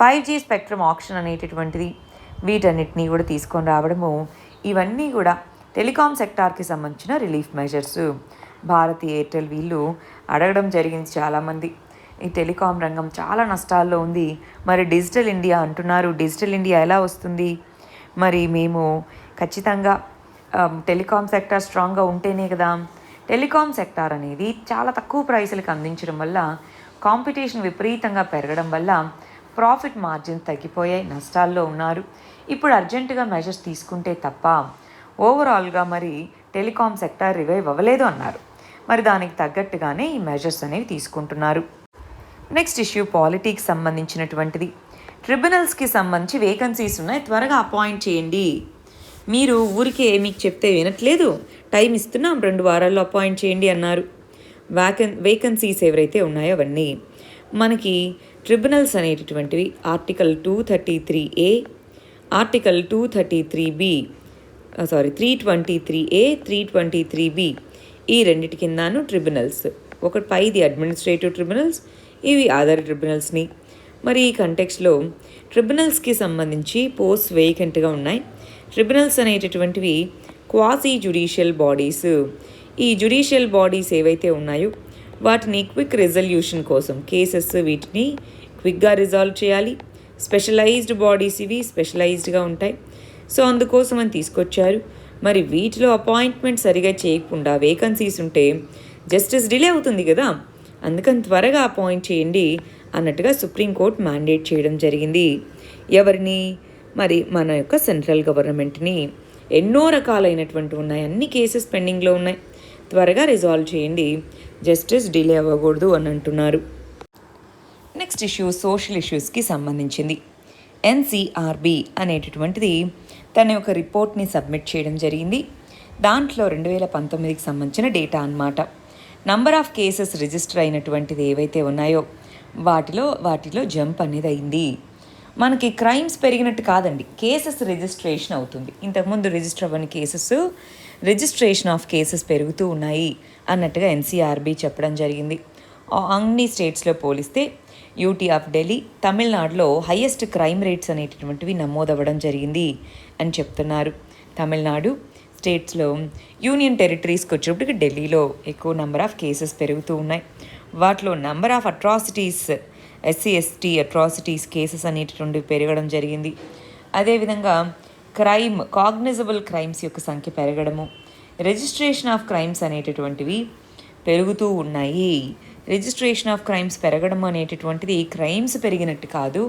5G స్పెక్ట్రమ్ ఆప్షన్ అనేటటువంటిది, వీటన్నిటినీ కూడా తీసుకొని రావడము. ఇవన్నీ కూడా టెలికాం సెక్టార్కి సంబంధించిన రిలీఫ్ మెజర్స్. భారతీ ఎయిర్టెల్ వీళ్ళు అడగడం జరిగింది చాలామంది, ఈ టెలికాం రంగం చాలా నష్టాల్లో ఉంది, మరి డిజిటల్ ఇండియా అంటున్నారు, డిజిటల్ ఇండియా ఎలా వస్తుంది? మరి మేము ఖచ్చితంగా టెలికాం సెక్టార్ స్ట్రాంగ్గా ఉంటేనే కదా. టెలికాం సెక్టార్ అనేది చాలా తక్కువ ప్రైసులకు అందించడం వల్ల, కాంపిటీషన్ విపరీతంగా పెరగడం వల్ల ప్రాఫిట్ మార్జిన్స్ తగ్గిపోయాయి, నష్టాల్లో ఉన్నారు. ఇప్పుడు అర్జెంటుగా మెజర్స్ తీసుకుంటే తప్ప ఓవరాల్గా మరి టెలికాం సెక్టార్ రివైవ్ అవ్వలేదు అన్నారు. మరి దానికి తగ్గట్టుగానే ఈ మెజర్స్ అనేవి తీసుకుంటున్నారు. నెక్స్ట్ ఇష్యూ పాలిటిక్స్ సంబంధించినటువంటిది. ట్రిబ్యునల్స్కి సంబంధించి వేకెన్సీస్ ఉన్నాయి, త్వరగా అపాయింట్ చేయండి. మీరు ఊరికే మీకు చెప్తే వినట్లేదు, టైం ఇస్తున్నాం 2 వారాల్లో అపాయింట్ చేయండి అన్నారు. వేకెన్సీస్ ఎవరైతే ఉన్నాయో అవన్నీ మనకి ట్రిబ్యునల్స్ అనేటటువంటివి article 233A, article 233B, 323A, 323B ఈ రెండిటి కిందను ట్రిబ్యునల్స్. ఒకటి పైది అడ్మినిస్ట్రేటివ్ ట్రిబ్యునల్స్, ఇవి అదర్ ట్రిబ్యునల్స్ని. మరి ఈ కంటెక్స్లో ట్రిబ్యునల్స్కి సంబంధించి పోస్ట్ వేకెంట్గా ఉన్నాయి. ట్రిబ్యునల్స్ అనేటటువంటివి క్వాసీ జ్యుడిషియల్ బాడీస్. ఈ జ్యుడిషియల్ బాడీస్ ఏవైతే ఉన్నాయో వాటిని క్విక్ రిజల్యూషన్ కోసం కేసెస్ వీటిని క్విక్గా రిజాల్వ్ చేయాలి. స్పెషలైజ్డ్ బాడీస్, ఇవి స్పెషలైజ్డ్గా ఉంటాయి. సో అందుకోసం అని తీసుకొచ్చారు. మరి వీటిలో అపాయింట్మెంట్ సరిగా చేయకుండా వేకెన్సీస్ ఉంటే జస్టిస్ డిలే అవుతుంది కదా, అందుకని త్వరగా అపాయింట్ చేయండి అన్నట్టుగా సుప్రీంకోర్టు మ్యాండేట్ చేయడం జరిగింది. ఎవరిని? మరి మన యొక్క సెంట్రల్ గవర్నమెంట్ని. ఎన్నో రకాలైనటువంటి ఉన్నాయి, అన్ని కేసెస్ పెండింగ్లో ఉన్నాయి, త్వరగా రిజాల్వ్ చేయండి, జస్టిస్ డిలే అవ్వకూడదు అని అంటున్నారు. నెక్స్ట్ ఇష్యూ సోషల్ ఇష్యూస్కి సంబంధించింది. ఎన్సీఆర్బీ అనేటటువంటిది తన ఒక రిపోర్ట్ని సబ్మిట్ చేయడం జరిగింది. దాంట్లో 2019కి సంబంధించిన డేటా అన్నమాట. నంబర్ ఆఫ్ కేసెస్ రిజిస్టర్ అయినటువంటిది ఏవైతే ఉన్నాయో వాటిలో జంప్ అనేది అయింది. మనకి క్రైమ్స్ పెరిగినట్టు కాదండి, కేసెస్ రిజిస్ట్రేషన్ అవుతుంది. ఇంతకుముందు రిజిస్టర్ అవ్వని కేసెస్, రిజిస్ట్రేషన్ ఆఫ్ కేసెస్ పెరుగుతూ ఉన్నాయి అన్నట్టుగా ఎన్సీఆర్బీ చెప్పడం జరిగింది. అన్ని స్టేట్స్లో పోలిస్తే యూటీ ఆఫ్ ఢిల్లీ, తమిళనాడులో హయ్యెస్ట్ క్రైమ్ రేట్స్ అనేటటువంటివి నమోదవ్వడం జరిగింది అని చెప్తున్నారు. తమిళనాడు స్టేట్స్లో యూనియన్ టెరిటరీస్కి వచ్చేటప్పటికి ఢిల్లీలో ఎక్కువ నెంబర్ ఆఫ్ కేసెస్ పెరుగుతూ ఉన్నాయి. వాటిలో number of atrocities, ఎస్సీ/ఎస్టీ atrocities cases అనేటటువంటివి పెరగడం జరిగింది. అదేవిధంగా కాగ్నిజబుల్ క్రైమ్స్ యొక్క సంఖ్య పెరగడము, రిజిస్ట్రేషన్ ఆఫ్ క్రైమ్స్ అనేటటువంటివి పెరుగుతూ ఉన్నాయి. రిజిస్ట్రేషన్ ఆఫ్ క్రైమ్స్ పెరగడం అనేటటువంటిది క్రైమ్స్ పెరిగినట్టు కాదు,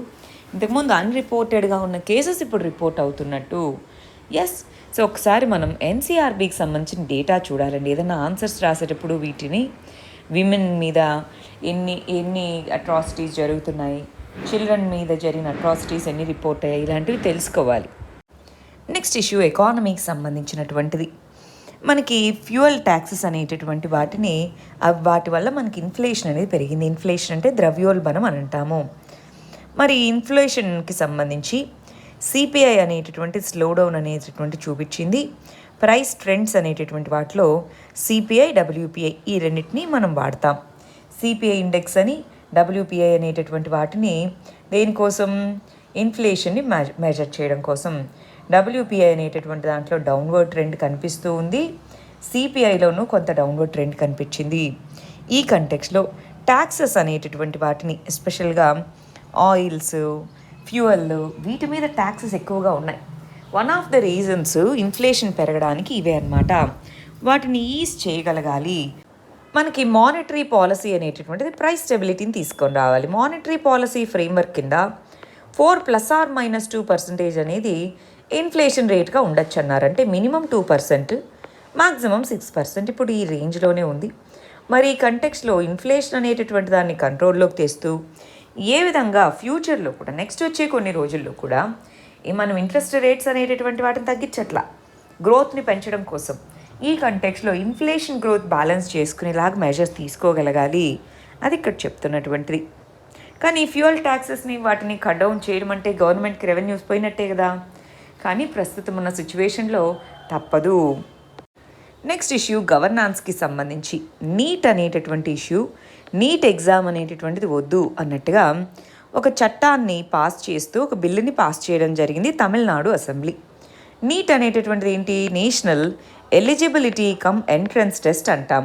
ఇంతకుముందు అన్రిపోర్టెడ్గా ఉన్న కేసెస్ ఇప్పుడు రిపోర్ట్ అవుతున్నట్టు. ఎస్, సో ఒకసారి మనం ఎన్సీఆర్బీకి సంబంధించిన డేటా చూడాలండి. ఏదైనా ఆన్సర్స్ రాసేటప్పుడు వీటిని విమెన్ మీద ఎన్ని అట్రాసిటీస్ జరుగుతున్నాయి, చిల్డ్రన్ మీద జరిగిన అట్రాసిటీస్ ఎన్ని రిపోర్ట్ అయ్యాయి, ఇలాంటివి తెలుసుకోవాలి. నెక్స్ట్ ఇష్యూ ఎకానమీకి సంబంధించినటువంటిది. మనకి ఫ్యూయల్ ట్యాక్సెస్ అనేటటువంటి వాటి వల్ల మనకి ఇన్ఫ్లేషన్ అనేది పెరిగింది. ఇన్ఫ్లేషన్ అంటే ద్రవ్యోల్బణం అని అంటాము. మరి ఇన్ఫ్లేషన్కి సంబంధించి సిపిఐ అనేటటువంటి స్లో డౌన్ అనేటటువంటి చూపించింది. ప్రైస్ ట్రెండ్స్ అనేటటువంటి వాటిలో సిపిఐ, డబ్ల్యూపిఐ ఈ రెండింటినీ మనం వాడతాం. సిపిఐ ఇండెక్స్ అని, డబ్ల్యూపిఐ అనేటటువంటి వాటిని దేనికోసం, ఇన్ఫ్లేషన్ని మెజర్ చేయడం కోసం. డబ్ల్యూపిఐ అనేటటువంటి దాంట్లో డౌన్వర్డ్ ట్రెండ్ కనిపిస్తూ ఉంది, సిపిఐలోనూ కొంత డౌన్వర్డ్ ట్రెండ్ కనిపించింది. ఈ కంటెక్స్లో ట్యాక్సెస్ అనేటటువంటి వాటిని, ఎస్పెషల్గా ఆయిల్స్, ఫ్యూయల్, వీటి మీద ట్యాక్సెస్ ఎక్కువగా ఉన్నాయి. One of the reasons inflation పెరగడానికి ఇవే అన్నమాట. వాటిని ఈజ్ చేయగలగాలి. మనకి మానిటరీ పాలసీ అనేటటువంటిది ప్రైస్ స్టెబిలిటీని తీసుకొని రావాలి. మానిటరీ పాలసీ ఫ్రేమ్వర్క్ కింద 4+or-2% అనేది ఇన్ఫ్లేషన్ రేట్గా ఉండొచ్చు అన్నారు. అంటే మినిమం 2%, మ్యాక్సిమం 6%. ఇప్పుడు ఈ రేంజ్లోనే ఉంది. మరి ఈ కంటెక్స్లో ఇన్ఫ్లేషన్ అనేటటువంటి దాన్ని కంట్రోల్లోకి తెస్తూ ఏ విధంగా ఫ్యూచర్లో కూడా, నెక్స్ట్ వచ్చే కొన్ని రోజుల్లో కూడా మనం ఇంట్రెస్ట్ రేట్స్ అనేటటువంటి వాటిని తగ్గించట్లా, గ్రోత్ని పెంచడం కోసం ఈ కంటెక్స్లో ఇన్ఫ్లేషన్ గ్రోత్ బ్యాలెన్స్ చేసుకునేలాగా మెజర్స్ తీసుకోగలగాలి. అది ఇక్కడ చెప్తున్నటువంటిది. కానీ ఫ్యూయల్ ట్యాక్సెస్ని వాటిని కట్ డౌన్ చేయడం అంటే గవర్నమెంట్కి రెవెన్యూస్ పోయినట్టే కదా. కానీ ప్రస్తుతం ఉన్న సిచ్యువేషన్లో తప్పదు. నెక్స్ట్ ఇష్యూ గవర్నాన్స్కి సంబంధించి నీట్ అనేటటువంటి ఇష్యూ. నీట్ ఎగ్జామ్ అనేటటువంటిది వద్దు అన్నట్టుగా ఒక చట్టాన్ని పాస్ చేస్తూ ఒక బిల్లుని పాస్ చేయడం జరిగింది తమిళనాడు అసెంబ్లీ. నీట్ అనేటటువంటిది ఏంటి, national eligibility cum entrance test అంటాం.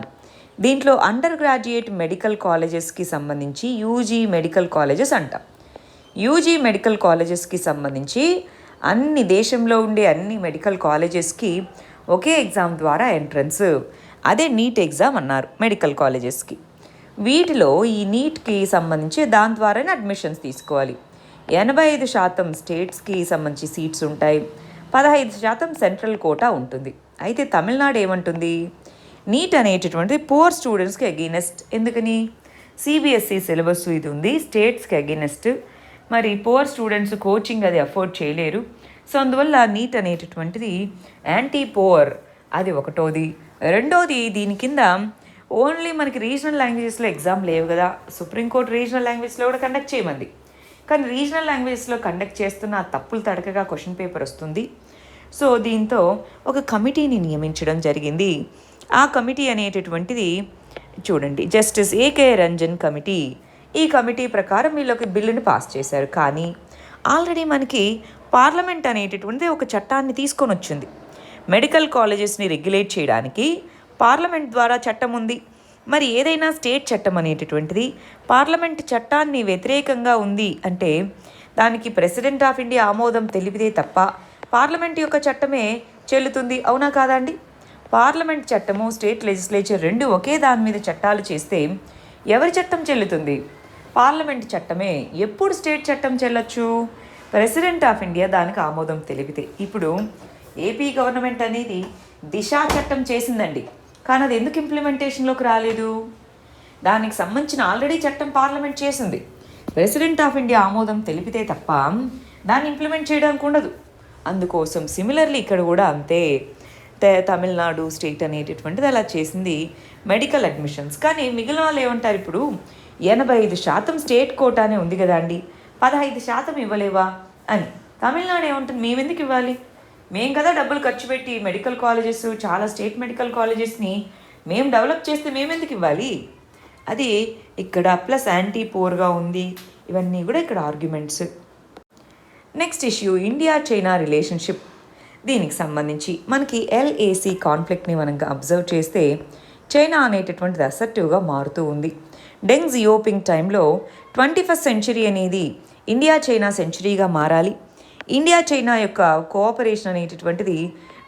దీంట్లో అండర్ గ్రాడ్యుయేట్ మెడికల్ కాలేజెస్కి సంబంధించి యూజీ మెడికల్ కాలేజెస్ అంటాం. యూజీ మెడికల్ కాలేజెస్కి సంబంధించి దేశంలో ఉండే అన్ని మెడికల్ కాలేజెస్కి ఒకే ఎగ్జామ్ ద్వారా ఎంట్రన్స్, అదే నీట్ ఎగ్జామ్ అన్నారు మెడికల్ కాలేజెస్కి. వీటిలో ఈ నీట్కి సంబంధించి దాని ద్వారానే అడ్మిషన్స్ తీసుకోవాలి. 85% స్టేట్స్కి సంబంధించి సీట్స్ ఉంటాయి, 15% సెంట్రల్ కోటా ఉంటుంది. అయితే తమిళనాడు ఏమంటుంది, నీట్ అనేటటువంటిది పూర్ స్టూడెంట్స్కి అగెయినెస్ట్. ఎందుకని, సిబిఎస్ఈ సిలబస్ ఇది ఉంది, స్టేట్స్కి అగెయినెస్ట్. మరి పూర్ స్టూడెంట్స్ కోచింగ్ అది అఫోర్డ్ చేయలేరు. సో అందువల్ల నీట్ అనేటటువంటిది యాంటీ పూర్, అది ఒకటోది. రెండోది, దీని కింద ఓన్లీ మనకి రీజనల్ లాంగ్వేజెస్లో ఎగ్జామ్ లేవు కదా. సుప్రీంకోర్టు రీజనల్ లాంగ్వేజ్లో కూడా కండక్ట్ చేయమంది. కానీ రీజనల్ లాంగ్వేజ్లో కండక్ట్ చేస్తున్న తప్పులు తడకగా క్వశ్చన్ పేపర్ వస్తుంది. సో దీంతో ఒక కమిటీని నియమించడం జరిగింది. ఆ కమిటీ అనేటటువంటిది చూడండి, జస్టిస్ ఏకే రంజన్ కమిటీ. ఈ కమిటీ ప్రకారం వీళ్ళకి బిల్లుని పాస్ చేశారు. కానీ ఆల్రెడీ మనకి పార్లమెంట్ అనేటటువంటిది ఒక చట్టాన్ని తీసుకొని వచ్చింది. మెడికల్ కాలేజెస్ని రెగ్యులేట్ చేయడానికి పార్లమెంట్ ద్వారా చట్టం ఉంది. మరి ఏదైనా స్టేట్ చట్టం అనేటటువంటిది పార్లమెంట్ చట్టాన్ని వ్యతిరేకంగా ఉంది అంటే దానికి ప్రెసిడెంట్ ఆఫ్ ఇండియా ఆమోదం తెలిపితే తప్ప పార్లమెంట్ యొక్క చట్టమే చెల్లుతుంది. అవునా కాదా అండి? పార్లమెంట్ చట్టము, స్టేట్ లెజిస్లేచర్ రెండు ఒకే దాని మీద చట్టాలు చేస్తే ఎవరి చట్టం చెల్లుతుంది? పార్లమెంట్ చట్టమే. ఎప్పుడు స్టేట్ చట్టం చెల్లొచ్చు? ప్రెసిడెంట్ ఆఫ్ ఇండియా దానికి ఆమోదం తెలిపితే. ఇప్పుడు ఏపీ గవర్నమెంట్ అనేది దిశా చట్టం చేసిందండి, కానీ అది ఎందుకు ఇంప్లిమెంటేషన్లోకి రాలేదు? దానికి సంబంధించిన ఆల్రెడీ చట్టం పార్లమెంట్ చేసింది, ప్రెసిడెంట్ ఆఫ్ ఇండియా ఆమోదం తెలిపితే తప్ప దాన్ని ఇంప్లిమెంట్ చేయడానికి ఉండదు. అందుకోసం సిమిలర్లీ ఇక్కడ కూడా అంతే, తమిళనాడు స్టేట్ అనేటటువంటిది అలా చేసింది మెడికల్ అడ్మిషన్స్. కానీ మిగిలిన వాళ్ళు ఏమంటారు, ఇప్పుడు 85% స్టేట్ కోటానే ఉంది కదా అండి, 15% ఇవ్వలేవా అని. తమిళనాడు ఏమంటుంది, మేమెందుకు ఇవ్వాలి, మేము కదా డబ్బులు ఖర్చు పెట్టి మెడికల్ కాలేజెస్, చాలా స్టేట్ మెడికల్ కాలేజెస్ని మేము డెవలప్ చేస్తే మేమెందుకు ఇవ్వాలి, అది ఇక్కడ ప్లస్ యాంటీ పోర్గా ఉంది. ఇవన్నీ కూడా ఇక్కడ arguments. Next issue India China relationship. దీనికి సంబంధించి మనకి LAC కాన్ఫ్లిక్ట్ని మనం అబ్జర్వ్ చేస్తే చైనా అనేటటువంటిది అసర్టివ్గా మారుతూ ఉంది. డెంగ్ జియోపింగ్ టైంలో 21st సెంచరీ అనేది ఇండియా చైనా సెంచరీగా మారాలి, ఇండియా చైనా యొక్క కోఆపరేషన్ అనేటటువంటిది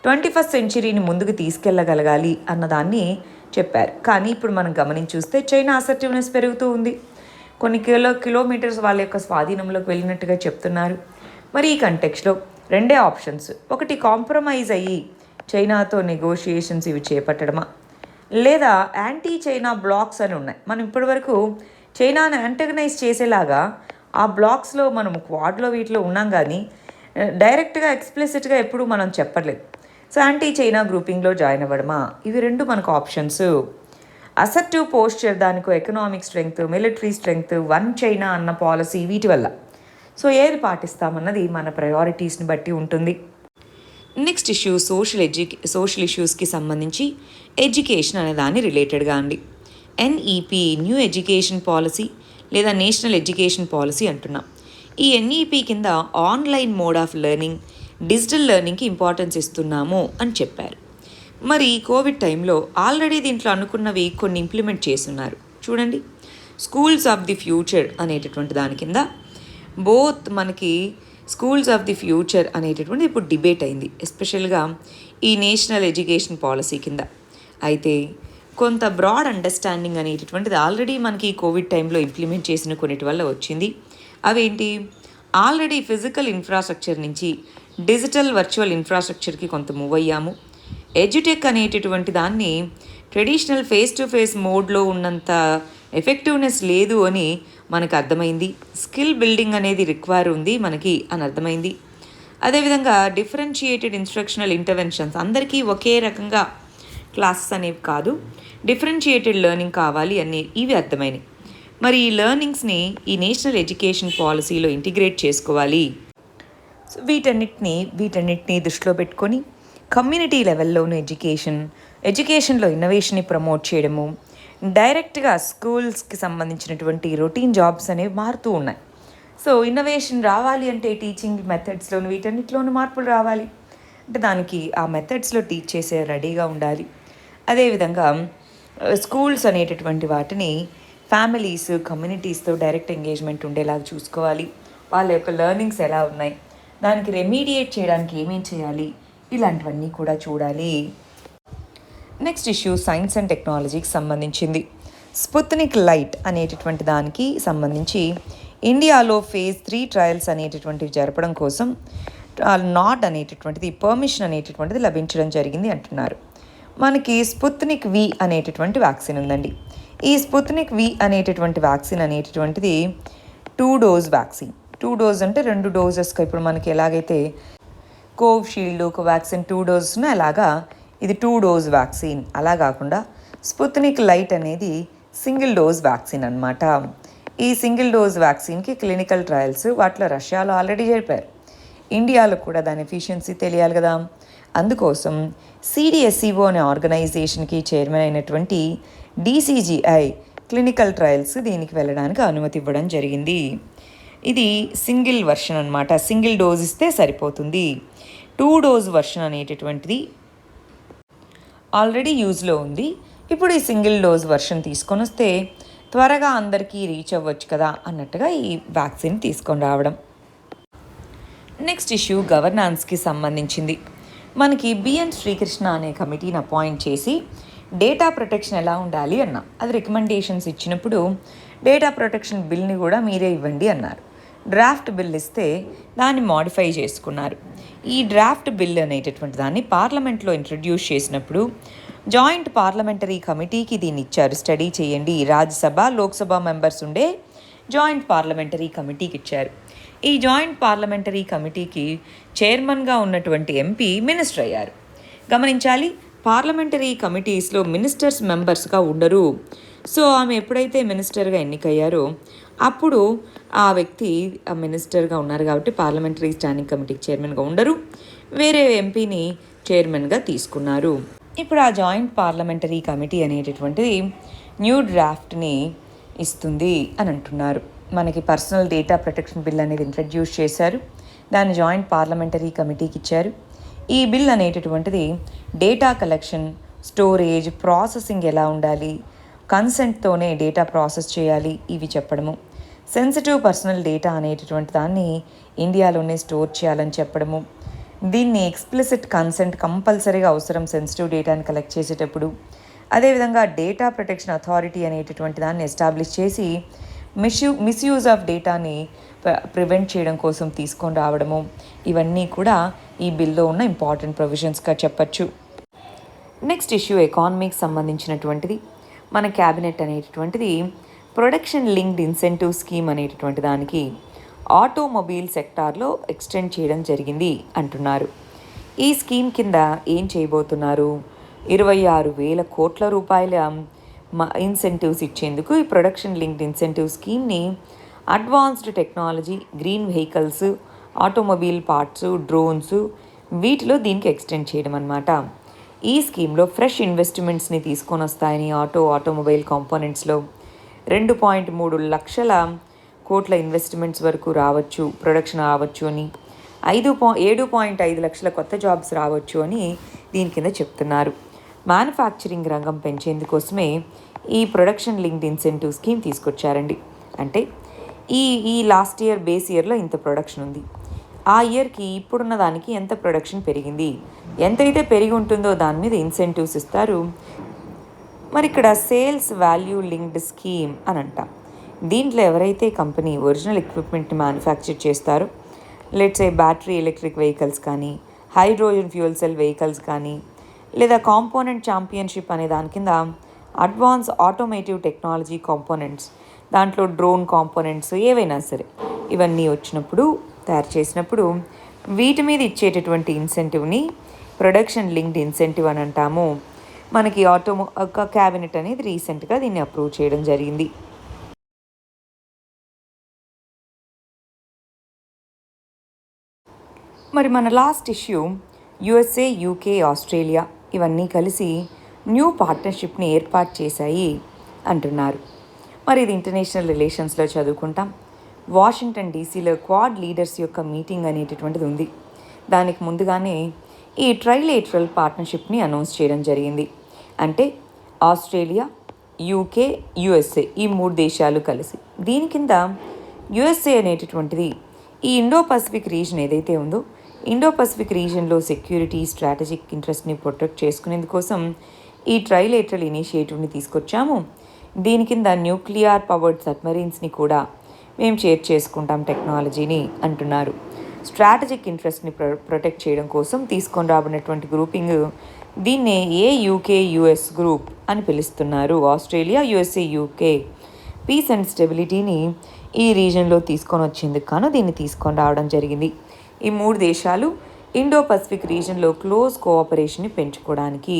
21st సెంచరీని ముందుకు తీసుకెళ్ళగలగాలి అన్నదాన్ని చెప్పారు. కానీ ఇప్పుడు మనం గమనించి చూస్తే చైనా అసర్టివ్నెస్ పెరుగుతూ ఉంది, కొన్ని కిలోమీటర్స్ వాళ్ళ యొక్క స్వాధీనంలోకి వెళ్ళినట్టుగా చెప్తున్నారు. మరి ఈ కంటెక్స్లో రెండే ఆప్షన్స్, ఒకటి కాంప్రమైజ్ అయ్యి చైనాతో నెగోషియేషన్స్ ఇవి చేపట్టడమా, లేదా యాంటీ చైనా బ్లాక్స్ అని ఉన్నాయి. మనం ఇప్పటివరకు చైనాను యాంటగనైజ్ చేసేలాగా ఆ బ్లాక్స్లో మనం క్వాడ్లో వీటిలో ఉన్నాం, కానీ డైరెక్ట్గా ఎక్స్ప్లిసిట్గా ఎప్పుడు మనం చెప్పలేదు. సో యాంటీ చైనా గ్రూపింగ్లో జాయిన్ అవ్వడమా, ఇవి రెండు మనకు ఆప్షన్స్. అసర్టివ్ పోస్చర్, దానికి economic strength, military strength, one China అన్న పాలసీ, వీటి వల్ల సో ఏది పాటిస్తామన్నది మన ప్రయారిటీస్ని బట్టి ఉంటుంది. నెక్స్ట్ ఇష్యూ సోషల్ ఇష్యూస్కి సంబంధించి ఎడ్యుకేషన్ అనే దాన్ని రిలేటెడ్గా అండి. NEP న్యూ ఎడ్యుకేషన్ పాలసీ లేదా నేషనల్ ఎడ్యుకేషన్ పాలసీ అంటున్నాం. ఈ NEP కింద online mode of learning, digital లెర్నింగ్కి ఇంపార్టెన్స్ ఇస్తున్నాము అని చెప్పారు. మరి కోవిడ్ టైంలో ఆల్రెడీ దీంట్లో అనుకున్నవి కొన్ని ఇంప్లిమెంట్ చేస్తున్నారు. చూడండి, స్కూల్స్ ఆఫ్ ది ఫ్యూచర్ అనేటటువంటి దాని కింద బోత్ మనకి స్కూల్స్ ఆఫ్ ది ఫ్యూచర్ అనేటటువంటి ఇప్పుడు డిబేట్ అయింది, ఎస్పెషల్గా ఈ నేషనల్ ఎడ్యుకేషన్ పాలసీ కింద. అయితే కొంత బ్రాడ్ అండర్స్టాండింగ్ అనేటటువంటిది ఆల్రెడీ మనకి కోవిడ్ టైంలో ఇంప్లిమెంట్ చేసిన కొన్నిటి వల్ల వచ్చింది. అవేంటి, ఆల్రెడీ ఫిజికల్ ఇన్ఫ్రాస్ట్రక్చర్ నుంచి డిజిటల్ వర్చువల్ ఇన్ఫ్రాస్ట్రక్చర్కి కొంత మూవ్ అయ్యాము. ఎడ్యుటెక్ అనేటటువంటి దాన్ని ట్రెడిషనల్ ఫేస్ టు ఫేస్ మోడ్లో ఉన్నంత ఎఫెక్టివ్నెస్ లేదు అని మనకు అర్థమైంది. స్కిల్ బిల్డింగ్ అనేది రిక్వైర్ ఉంది మనకి అని అర్థమైంది. అదేవిధంగా డిఫరెన్షియేటెడ్ ఇన్స్ట్రక్షనల్ ఇంటర్వెన్షన్స్, అందరికీ ఒకే రకంగా క్లాసెస్ అనేవి కాదు, డిఫరెన్షియేటెడ్ లెర్నింగ్ కావాలి అని ఇవి అర్థమైనాయి. మరి ఈ లెర్నింగ్స్ని ఈ నేషనల్ ఎడ్యుకేషన్ పాలసీలో ఇంటిగ్రేట్ చేసుకోవాలి. సో వీటన్నిటిని దృష్టిలో పెట్టుకొని కమ్యూనిటీ లెవెల్లోనూ ఎడ్యుకేషన్లో ఇన్నోవేషన్ని ప్రమోట్ చేయడము, డైరెక్ట్గా స్కూల్స్కి సంబంధించినటువంటి రొటీన్ జాబ్స్ అనేవి మారుతూ ఉన్నాయి. సో ఇన్నోవేషన్ రావాలి అంటే టీచింగ్ మెథడ్స్లోను వీటన్నిటిలోనూ మార్పులు రావాలి. అంటే దానికి ఆ మెథడ్స్లో టీచ్ చేసే రెడీగా ఉండాలి. అదేవిధంగా స్కూల్స్ అనేటటువంటి వాటిని ఫ్యామిలీస్, కమ్యూనిటీస్తో డైరెక్ట్ ఎంగేజ్మెంట్ ఉండేలాగా చూసుకోవాలి. వాళ్ళ యొక్క లెర్నింగ్స్ ఎలా ఉన్నాయి, దానికి రెమీడియేట్ చేయడానికి ఏమేం చేయాలి, ఇలాంటివన్నీ కూడా చూడాలి. నెక్స్ట్ ఇష్యూ సైన్స్ అండ్ టెక్నాలజీకి సంబంధించింది. స్పుత్నిక్ లైట్ అనేటటువంటి దానికి సంబంధించి ఇండియాలో phase 3 ట్రయల్స్ అనేటటువంటివి జరపడం కోసం నాట్ అనేటటువంటిది పర్మిషన్ అనేటటువంటిది లభించడం జరిగింది అంటున్నారు. మనకి స్పుత్నిక్ V అనేటటువంటి వ్యాక్సిన్ ఉందండి. ఈ స్పుత్నిక్ V అనేటటువంటి వ్యాక్సిన్ అనేటటువంటిది 2 డోస్ వ్యాక్సిన్. 2 డోస్ అంటే 2 డోసెస్కి, ఇప్పుడు మనకి ఎలాగైతే కోవిషీల్డ్ ఒక వ్యాక్సిన్ 2 డోసెస్ను అలాగా ఇది 2 డోస్ వ్యాక్సిన్. అలా కాకుండా స్పుత్నిక్ లైట్ అనేది సింగిల్ డోస్ వ్యాక్సిన్ అనమాట. ఈ సింగిల్ డోస్ వ్యాక్సిన్కి క్లినికల్ ట్రయల్స్ వాటిలో రష్యాలో ఆల్రెడీ జరిపారు. ఇండియాలో కూడా దాని ఎఫిషియన్సీ తెలియాలి కదా. అందుకోసం CDSCO అనే ఆర్గనైజేషన్కి చైర్మన్ అయినటువంటి DCGI క్లినికల్ ట్రయల్స్ దీనికి వెళ్ళడానికి అనుమతి ఇవ్వడం జరిగింది. ఇది సింగిల్ వర్షన్ అనమాట, సింగిల్ డోస్ ఇస్తే సరిపోతుంది. 2 డోస్ వర్షన్ అనేటటువంటిది ఆల్రెడీ యూజ్లో ఉంది. ఇప్పుడు ఈ సింగిల్ డోస్ వర్షన్ తీసుకొని వస్తే త్వరగా అందరికీ రీచ్ అవ్వచ్చు కదా అన్నట్టుగా ఈ వ్యాక్సిన్ తీసుకొని రావడం. నెక్స్ట్ ఇష్యూ గవర్నాన్స్కి సంబంధించింది. మనకి బిఎన్ శ్రీకృష్ణ అనే కమిటీని అపాయింట్ చేసి డేటా ప్రొటెక్షన్ ఎలా ఉండాలి అన్నా, అది రికమెండేషన్స్ ఇచ్చినప్పుడు డేటా ప్రొటెక్షన్ బిల్ని కూడా మీరే ఇవ్వండి అన్నారు. డ్రాఫ్ట్ బిల్ ఇస్తే దాన్ని మాడిఫై చేసుకున్నారు. ఈ డ్రాఫ్ట్ బిల్ అనేటటువంటి దాన్ని పార్లమెంట్లో ఇంట్రడ్యూస్ చేసినప్పుడు జాయింట్ పార్లమెంటరీ కమిటీకి దీన్ని ఇచ్చారు, స్టడీ చేయండి. రాజ్యసభ, లోక్సభ మెంబర్స్ ఉండే జాయింట్ పార్లమెంటరీ కమిటీకి ఇచ్చారు. ఈ జాయింట్ పార్లమెంటరీ కమిటీకి చైర్మన్గా ఉన్నటువంటి ఎంపీ మినిస్టర్ అయ్యారు. గమనించాలి, పార్లమెంటరీ కమిటీస్లో మినిస్టర్స్ మెంబర్స్గా ఉండరు. సో ఆమె ఎప్పుడైతే మినిస్టర్గా ఎన్నికయ్యారో అప్పుడు ఆ వ్యక్తి మినిస్టర్గా ఉన్నారు కాబట్టి పార్లమెంటరీ స్టాండింగ్ కమిటీకి చైర్మన్గా ఉండరు, వేరే ఎంపీని చైర్మన్గా తీసుకున్నారు. ఇప్పుడు ఆ జాయింట్ పార్లమెంటరీ కమిటీ అనేటటువంటిది న్యూ డ్రాఫ్ట్ని ఇస్తుంది అని అంటున్నారు. మనకి పర్సనల్ డేటా ప్రొటెక్షన్ బిల్ అనేది ఇంట్రడ్యూస్ చేశారు, దాన్ని జాయింట్ పార్లమెంటరీ కమిటీకి ఇచ్చారు. ఈ బిల్ అనేటటువంటిది డేటా కలెక్షన్, స్టోరేజ్, ప్రాసెసింగ్ ఎలా ఉండాలి, కన్సెంట్తోనే డేటా ప్రాసెస్ చేయాలి, ఇవి చెప్పడము. సెన్సిటివ్ పర్సనల్ డేటా అనేటటువంటి దాన్ని ఇండియాలోనే స్టోర్ చేయాలని చెప్పడము. దీన్ని ఎక్స్ప్లిసిట్ కన్సెంట్ కంపల్సరీగా అవసరం సెన్సిటివ్ డేటాని కలెక్ట్ చేసేటప్పుడు. అదేవిధంగా డేటా ప్రొటెక్షన్ అథారిటీ అనేటటువంటి దాన్ని ఎస్టాబ్లిష్ చేసి మిస్యూజ్ ఆఫ్ డేటాని ప్రివెంట్ చేయడం కోసం తీసుకొని రావడము. ఇవన్నీ కూడా ఈ బిల్లో ఉన్న ఇంపార్టెంట్ ప్రొవిజన్స్గా చెప్పచ్చు. నెక్స్ట్ ఇష్యూ ఎకానమీకి సంబంధించినటువంటిది. మన క్యాబినెట్ అనేటటువంటిది ప్రొడక్షన్ లింక్డ్ ఇన్సెంటివ్ స్కీమ్ అనేటటువంటి దానికి ఆటోమొబైల్ సెక్టార్లో ఎక్స్టెండ్ చేయడం జరిగింది అంటున్నారు. ఈ స్కీమ్ కింద ఏం చేయబోతున్నారు? 26,000 కోట్ల రూపాయల ఇన్సెంటివ్స్ ఇచ్చేందుకు ఈ ప్రొడక్షన్ లింక్డ్ ఇన్సెంటివ్ స్కీమ్ని advanced technology, green vehicles, automobile parts, drones, వీటిలో దీనికి ఎక్స్టెండ్ చేయడం అన్నమాట. ఈ స్కీమ్లో ఫ్రెష్ ఇన్వెస్ట్మెంట్స్ని తీసుకొని వస్తాయని ఆటోమొబైల్ కాంపోనెంట్స్లో 2.3 లక్షల కోట్ల ఇన్వెస్ట్మెంట్స్ వరకు రావచ్చు, ప్రొడక్షన్ రావచ్చు అని, 7.5 లక్షల కొత్త జాబ్స్ రావచ్చు అని దీని కింద చెప్తున్నారు. మ్యానుఫ్యాక్చరింగ్ రంగం పెంచేందుకోసమే ఈ ప్రొడక్షన్ లింక్డ్ ఇన్సెంటివ్ స్కీమ్ తీసుకొచ్చారండి. అంటే ఈ లాస్ట్ ఇయర్ బేస్ ఇయర్లో ఇంత ప్రొడక్షన్ ఉంది, ఆ ఇయర్కి ఇప్పుడున్న దానికి ఎంత ప్రొడక్షన్ పెరిగింది, ఎంతైతే పెరిగి ఉంటుందో దాని మీద ఇన్సెంటివ్స్ ఇస్తారు. మరి ఇక్కడ సేల్స్ వాల్యూ లింక్డ్ స్కీమ్ అని అంటాం. దీంట్లో ఎవరైతే కంపెనీ ఒరిజినల్ ఎక్విప్మెంట్ని మ్యానుఫ్యాక్చర్ చేస్తారో, let's A battery electric vehicles కానీ, హైడ్రోజన్ ఫ్యూయల్ సెల్ వెహికల్స్ కానీ, లేదా కాంపోనెంట్ ఛాంపియన్షిప్ అనే దాని కింద అడ్వాన్స్ ఆటోమేటివ్ టెక్నాలజీ కాంపోనెంట్స్, దాంట్లో డ్రోన్ కాంపోనెంట్స్ ఏవైనా సరే ఇవన్నీ వచ్చినప్పుడు, తయారు చేసినప్పుడు వీటి మీద ఇచ్చేటటువంటి ఇన్సెంటివ్ని ప్రొడక్షన్ లింక్డ్ ఇన్సెంటివ్ అని అంటాము. మనకి క్యాబినెట్ అనేది రీసెంట్గా దీన్ని అప్రూవ్ చేయడం జరిగింది. మరి మన last issue USA, UK, Australia ఇవన్నీ కలిసి న్యూ పార్ట్నర్షిప్ని ఏర్పాటు చేశాయి అంటున్నారు. మరి ఇది ఇంటర్నేషనల్ రిలేషన్స్లో చదువుకుంటాం. వాషింగ్టన్ డీసీలో క్వాడ్ లీడర్స్ యొక్క మీటింగ్ అనేటటువంటిది ఉంది. దానికి ముందుగానే ఈ ట్రైలేటరల్ పార్ట్నర్షిప్ని అనౌన్స్ చేయడం జరిగింది. అంటే ఆస్ట్రేలియా, UK, USA ఈ 3 దేశాలు కలిసి. దీని కింద USA అనేటటువంటిది ఈ ఇండో పసిఫిక్ రీజన్ ఏదైతే ఉందో, ఇండో పసిఫిక్ రీజన్లో సెక్యూరిటీ, స్ట్రాటజిక్ ఇంట్రెస్ట్ని ప్రొటెక్ట్ చేసుకునేందుకోసం ఈ ట్రైలేటరల్ ఇనిషియేటివ్ని తీసుకొచ్చాము. దీని కింద న్యూక్లియర్ పవర్డ్ సబ్మరీన్స్ని కూడా మేము చేసుకుంటాం టెక్నాలజీని అంటున్నారు. స్ట్రాటజిక్ ఇంట్రెస్ట్ని ప్రొటెక్ట్ చేయడం కోసం తీసుకొని రాబడినటువంటి గ్రూపింగ్ దీన్నే AUKUS గ్రూప్ అని పిలుస్తున్నారు. Australia, USA, UK peace and స్టెబిలిటీని ఈ రీజన్లో తీసుకొని వచ్చేందుకు గాను దీన్ని తీసుకొని రావడం జరిగింది. ఈ 3 దేశాలు ఇండో పసిఫిక్ రీజన్లో క్లోజ్ కోఆపరేషన్ని పెంచుకోవడానికి.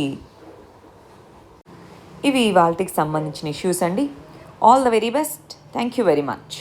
ఇవి వాటికి సంబంధించిన ఇష్యూస్ అండి. All the very best. Thank you very much.